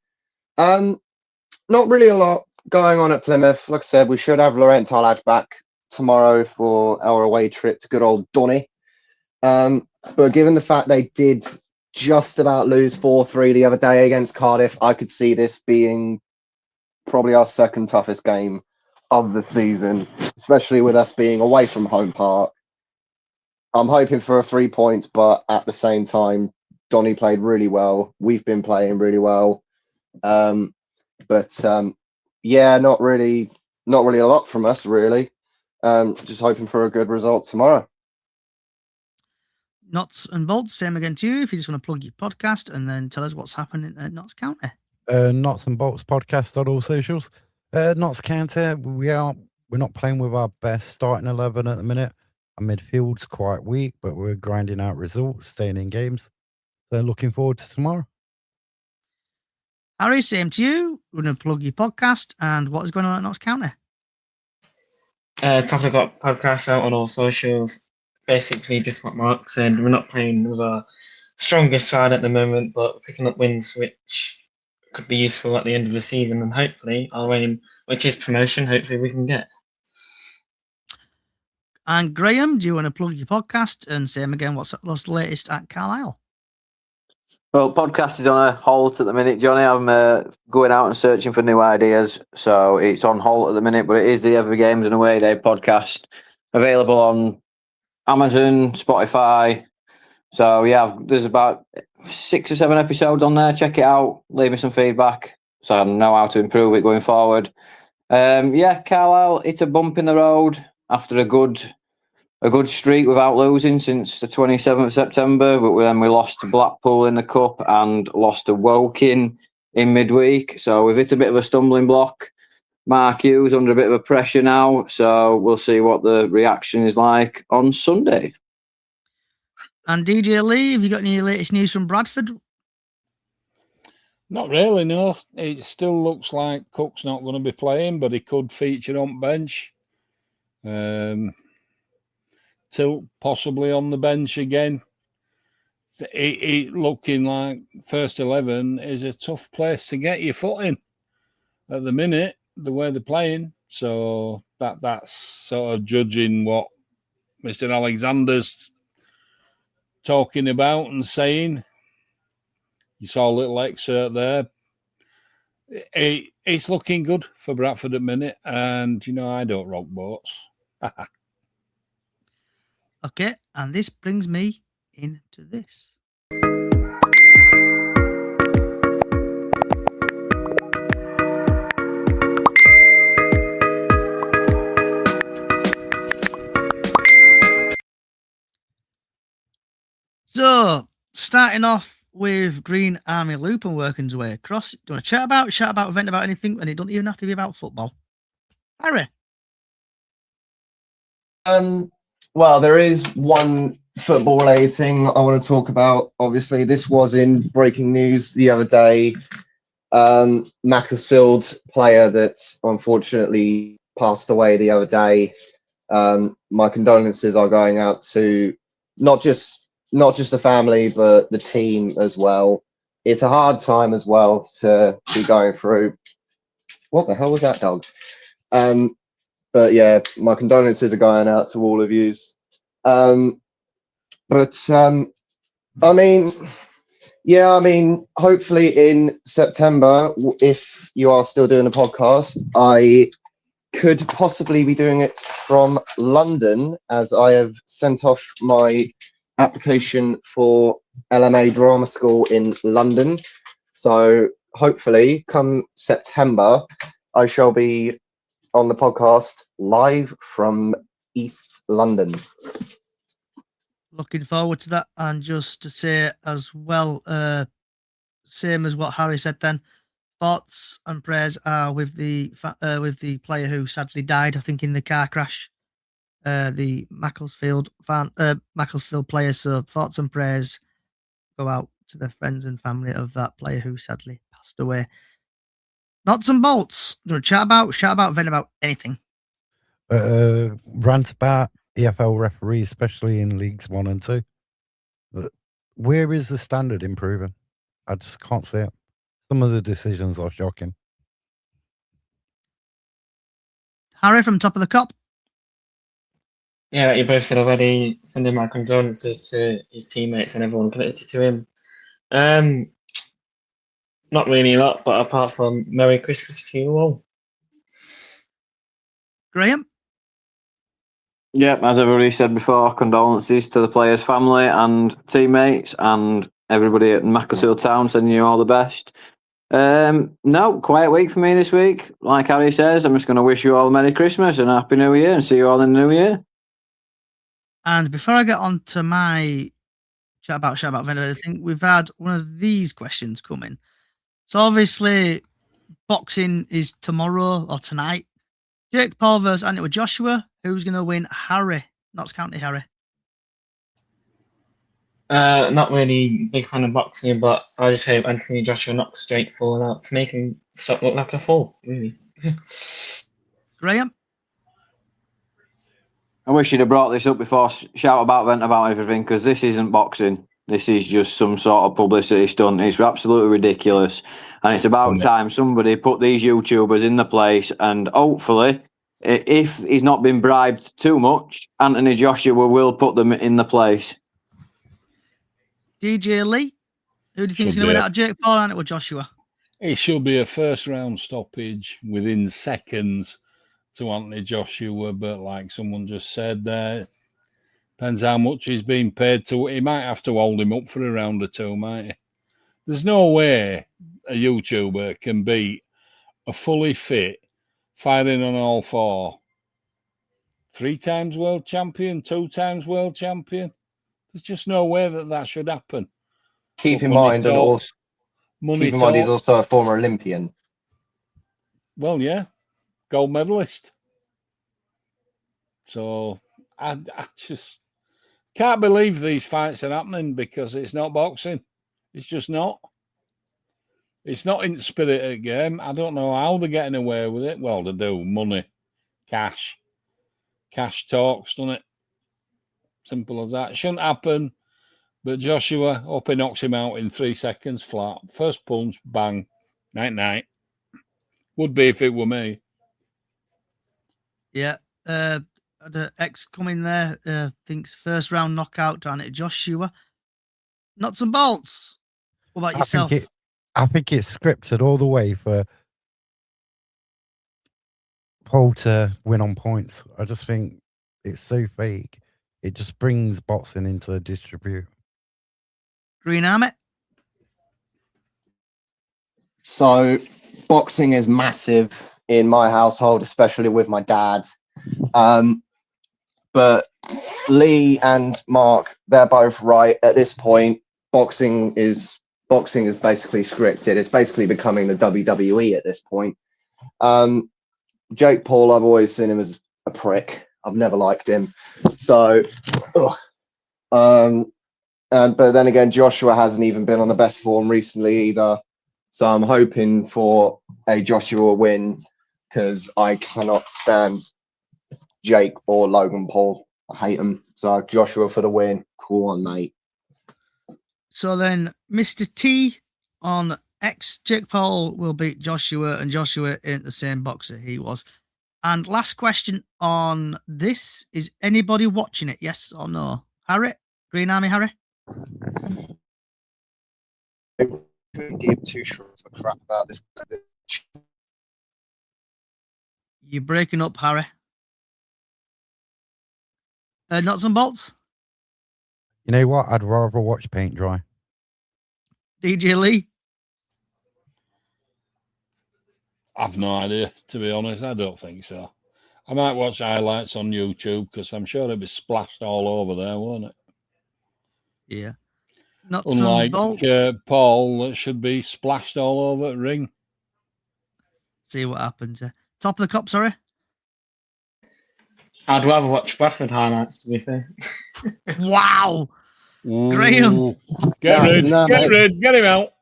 Not really a lot going on at Plymouth. Like I said, we should have Laurent Tarlage back tomorrow for our away trip to good old Donny. But given the fact they did just about lose 4-3 the other day against Cardiff, I could see this being probably our second toughest game of the season, especially with us being away from home park. I'm hoping for a 3 points, but at the same time, Donny played really well. We've been playing really well. Yeah, not really a lot from us, really. Just hoping for a good result tomorrow. Nuts and bolts, same again to you. If you just want to plug your podcast and then tell us what's happening at Notts County. Knots and Bolts podcast on all socials. Notts County, we're not playing with our best starting 11 at the minute. Our midfield's quite weak, but we're grinding out results, staying in games. So looking forward to tomorrow. Harry, same to you. We're going to plug your podcast and what is going on at Notts County. Topic got podcasts out on all socials. Basically, just what Mark said. We're not playing with our strongest side at the moment, but picking up wins which could be useful at the end of the season, and hopefully our aim, which is promotion, hopefully we can get. And Graham, do you want to plug your podcast and same again? What's the latest at Carlisle? Well, podcast is on a halt at the minute, Johnny. I'm going out and searching for new ideas, so it's on halt at the minute. But it is the Every Games and Away Day podcast, available on Amazon, Spotify. So yeah, there's about 6 or 7 episodes on there. Check it out. Leave me some feedback so I know how to improve it going forward. Carlisle, it's a bump in the road after a good streak without losing since the 27th of September. But then we lost to Blackpool in the Cup and lost to Woking in midweek. So we've hit a bit of a stumbling block. Mark Hughes under a bit of a pressure now. So we'll see what the reaction is like on Sunday. And DJ Lee, have you got any latest news from Bradford? Not really, no. It still looks like Cook's not going to be playing, but he could feature on bench. Tilt possibly on the bench again. It looking like first 11 is a tough place to get your foot in at the minute, the way they're playing. So that's sort of judging what Mr. Alexander's talking about and saying. You saw a little excerpt there. It's looking good for Bradford at the minute, and I don't rock boats. Okay, and this brings me into this. So, starting off with Green Army Loop and working his way across. Do you want to chat about, vent about anything, and it don't even have to be about football? Harry? Well, there is one football-related thing I want to talk about. Obviously, this was in breaking news the other day. Macclesfield player that unfortunately passed away the other day. My condolences are going out to not just the family, but the team as well. It's a hard time as well to be going through. What the hell was that, dog? But yeah, my condolences are going out to all of you. Hopefully in September, if you are still doing a podcast, I could possibly be doing it from London, as I have sent off my application for LMA Drama School in London. So hopefully come September, I shall be on the podcast live from East London. Looking forward to that. And just to say as well, same as what Harry said then, thoughts and prayers are with the player who sadly died, I think, in the car crash. The Macclesfield player. So thoughts and prayers go out to the friends and family of that player who sadly passed away. Nuts and bolts. Do you want to chat about, vent about anything? Rant about EFL referees, especially in Leagues 1 and 2. Where is the standard improving? I just can't see it. Some of the decisions are shocking. Harry from Top of the Cop. Yeah, like you both said already, sending my condolences to his teammates and everyone connected to him. Not really a lot, but apart from Merry Christmas to you all. Graham? Yep, as everybody said before, condolences to the players' family and teammates and everybody at Macclesfield Town, sending you all the best. No, quiet week for me this week. Like Harry says, I'm just going to wish you all a Merry Christmas and a Happy New Year and see you all in the New Year. And before I get on to my chat about Vendor, I think we've had one of these questions come in. So obviously, boxing is tomorrow or tonight. Jake Paul versus Anthony Joshua. Who's going to win? Harry. Notts County Harry. Not really big fan of boxing, but I just hope Anthony Joshua knocks Jake Paul out to make him stop look like a fool, really. Graham? I wish you'd have brought this up before shout about vent about everything, because this isn't boxing. This is just some sort of publicity stunt. It's absolutely ridiculous. And it's about time somebody put these YouTubers in the place, and hopefully, if he's not been bribed too much, Anthony Joshua will put them in the place. DJ Lee? Who do you think is going to win out of Jake Paul and Anthony Joshua? It should be a first round stoppage within seconds to Anthony Joshua, but like someone just said there, depends how much he's been paid to. He might have to hold him up for a round or two, might he? There's no way a YouTuber can beat a fully fit, firing on all four, 3 times world champion, 2 times world champion. There's just no way that should happen. Keep in mind, he's also a former Olympian. Well, yeah, gold medalist. So I just can't believe these fights are happening because it's not boxing. It's just not. It's not in the spirit of the game. I don't know how they're getting away with it. Well, they do. Money, cash. Cash talks, doesn't it? Simple as that. It shouldn't happen. But Joshua, hope he knocks him out in 3 seconds flat. First punch, bang. Night-night. Would be if it were me. Yeah. The X coming there thinks first round knockout to Anthony Joshua. Nuts and bolts. What about yourself? I think it's scripted all the way for Paul to win on points. I just think it's so fake. It just brings boxing into the distribute. Green Army. So boxing is massive in my household, especially with my dad. But Lee and Mark, they're both right. At this point, boxing is basically scripted. It's basically becoming the WWE at this point. Jake Paul, I've always seen him as a prick. I've never liked him. So, but then again, Joshua hasn't even been on the best form recently either. So I'm hoping for a Joshua win because I cannot stand Jake or Logan Paul. I hate them. So Joshua for the win. Cool on, mate. So then Mr. T on X, Jake Paul will beat Joshua, and Joshua ain't the same boxer he was. And last question on this, is anybody watching it? Yes or no? Harry? Green Army Harry? I couldn't give 2 shits of a crap about this. You're breaking up, Harry. Nuts and bolts? You know what? I'd rather watch paint dry. DJ Lee? I've no idea, to be honest. I don't think so. I might watch highlights on YouTube because I'm sure it'll be splashed all over there, won't it? Yeah. Nuts Unlike and bolts. Paul, that should be splashed all over the ring. See what happens. Top of the Cop, sorry. I'd rather watch Bradford highlights, to be fair. Wow. Ooh. Graham. Get rid, get him out.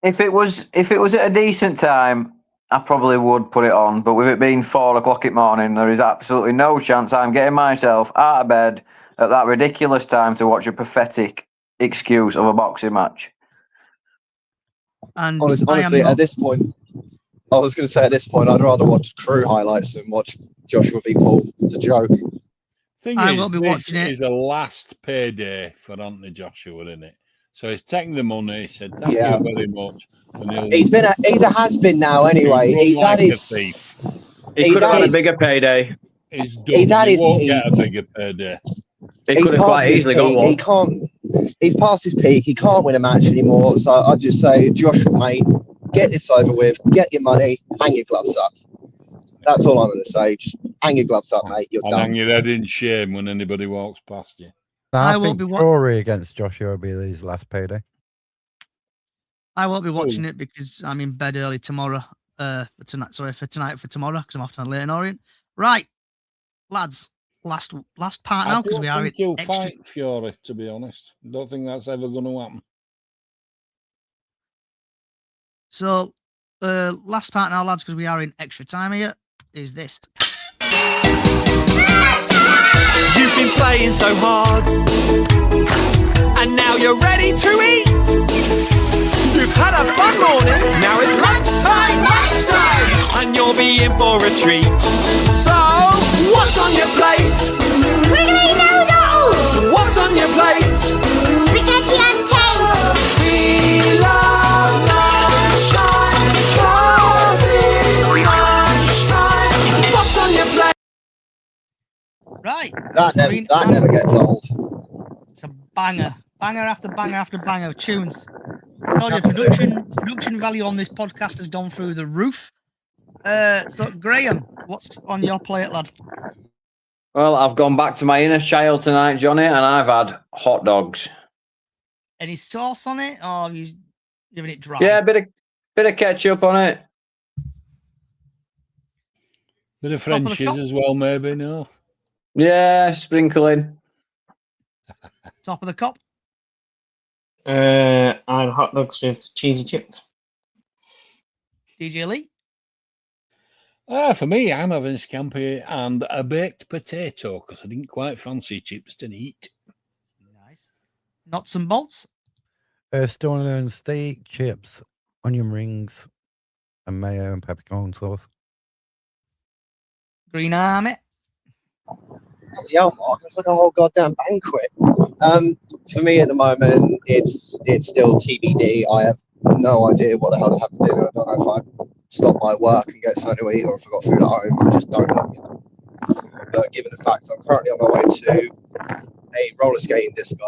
If it was at a decent time, I probably would put it on. But with it being 4 o'clock in the morning, there is absolutely no chance I'm getting myself out of bed at that ridiculous time to watch a pathetic excuse of a boxing match. And honestly, at this point, I was going to say at this point, I'd rather watch crew highlights than watch Joshua v. Paul. It's a joke. Thing I is, won't be this watching it. is a last payday for Anthony Joshua, isn't it? So he's taken the money. He said, "Thank you very much." And he's a has-been now anyway. He's like had his. He could have had a bigger payday. He's done. He's had He his won't peak. get a bigger payday. He could have quite easily got one. He can't. He's past his peak. He can't win a match anymore. So I just say, Joshua, mate, get this over with. Get your money. Hang your gloves up. That's all I'm going to say. Just hang your gloves up, mate. You're And done. hang your head in shame when anybody walks past you. I won't think be Corey against Joshua will be his last payday. I won't be watching it because I'm in bed early tomorrow. For tomorrow, because I'm off to Leyton Orient. Right, lads, last part now because we are in You'll extra. fight Fury, to be honest. Don't think that's ever going to happen. So, last part now, lads, because we are in extra time here, is this. You've been playing so hard, and now you're ready to eat. You've had a fun morning, now it's lunchtime, and you'll be in for a treat. So, what's on your plate? We're gonna eat noodles! What's on your plate? Spaghetti and cake! We love lunchtime, 'cause it's lunchtime. What's on your plate? Right. That never gets old. It's a banger after banger after banger of tunes. Told you, production value on this podcast has gone through the roof. So Graham, what's on your plate, lad? Well, I've gone back to my inner child tonight, Johnny, and I've had hot dogs. Any sauce on it, or are you giving it dry? Yeah, a bit of ketchup on it. Bit of Frenchies as well, maybe, no? Yeah, sprinkling. Top of the cup. I had hot dogs with cheesy chips. DJ Lee? For me, I'm having scampi and a baked potato because I didn't quite fancy chips to eat. Nice. Nuts and bolts? Stone and steak, chips, onion rings, and mayo and peppercorn sauce. Green Army? Bloody hell, Mark, it's like a whole goddamn banquet. For me at the moment, it's still TBD. I have no idea what the hell I have to do. I don't know if I stop my work and get something to eat or if I've got food at home. I just don't know yet. But given the fact I'm currently on my way to a roller skating disco,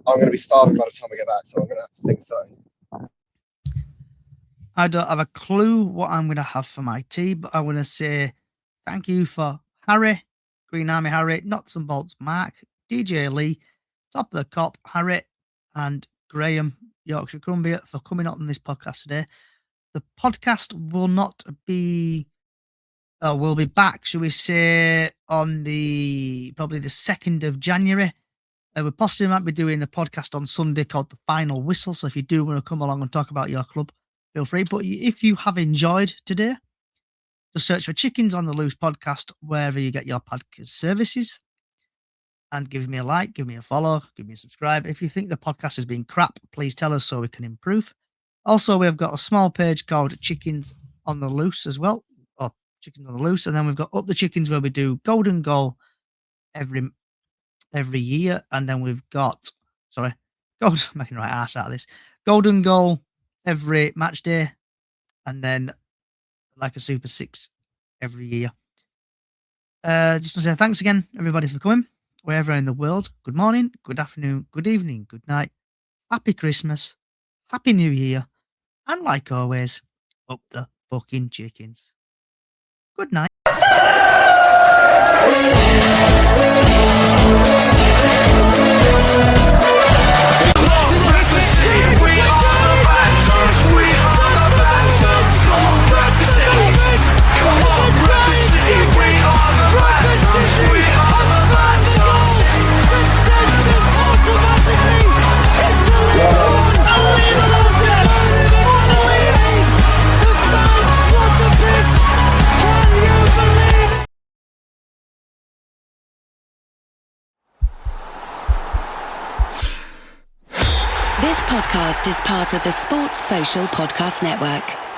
I'm going to be starving by the time I get back, so I'm going to have to think so. I don't have a clue what I'm going to have for my tea, but I want to say thank you for Harry, Green Army Harry, Nuts and Bolts Mark, DJ Lee, Top of the Cop Harry, and Graham, Yorkshire Crumbia, for coming on this podcast today. The podcast will not be, we'll be back, shall we say, on probably the 2nd of January. We possibly might be doing a podcast on Sunday called The Final Whistle. So if you do want to come along and talk about your club, feel free. But if you have enjoyed today, just search for Chickens on the Loose podcast wherever you get your podcast services. And give me a like, give me a follow, give me a subscribe. If you think the podcast has been crap, please tell us so we can improve. Also, we've got a small page called Chickens on the Loose as well, or Chickens on the Loose. And then we've got Up the Chickens where we do Golden Goal every year. And then we've got, I'm making the right ass out of this. Golden Goal every match day. And then like a Super 6 every year. Just to say thanks again, everybody, for coming. Wherever in the world, good morning, good afternoon, good evening, good night, happy Christmas, happy New Year, and like always, up the fucking chickens. Good night. podcast is part of the Sports Social Podcast Network.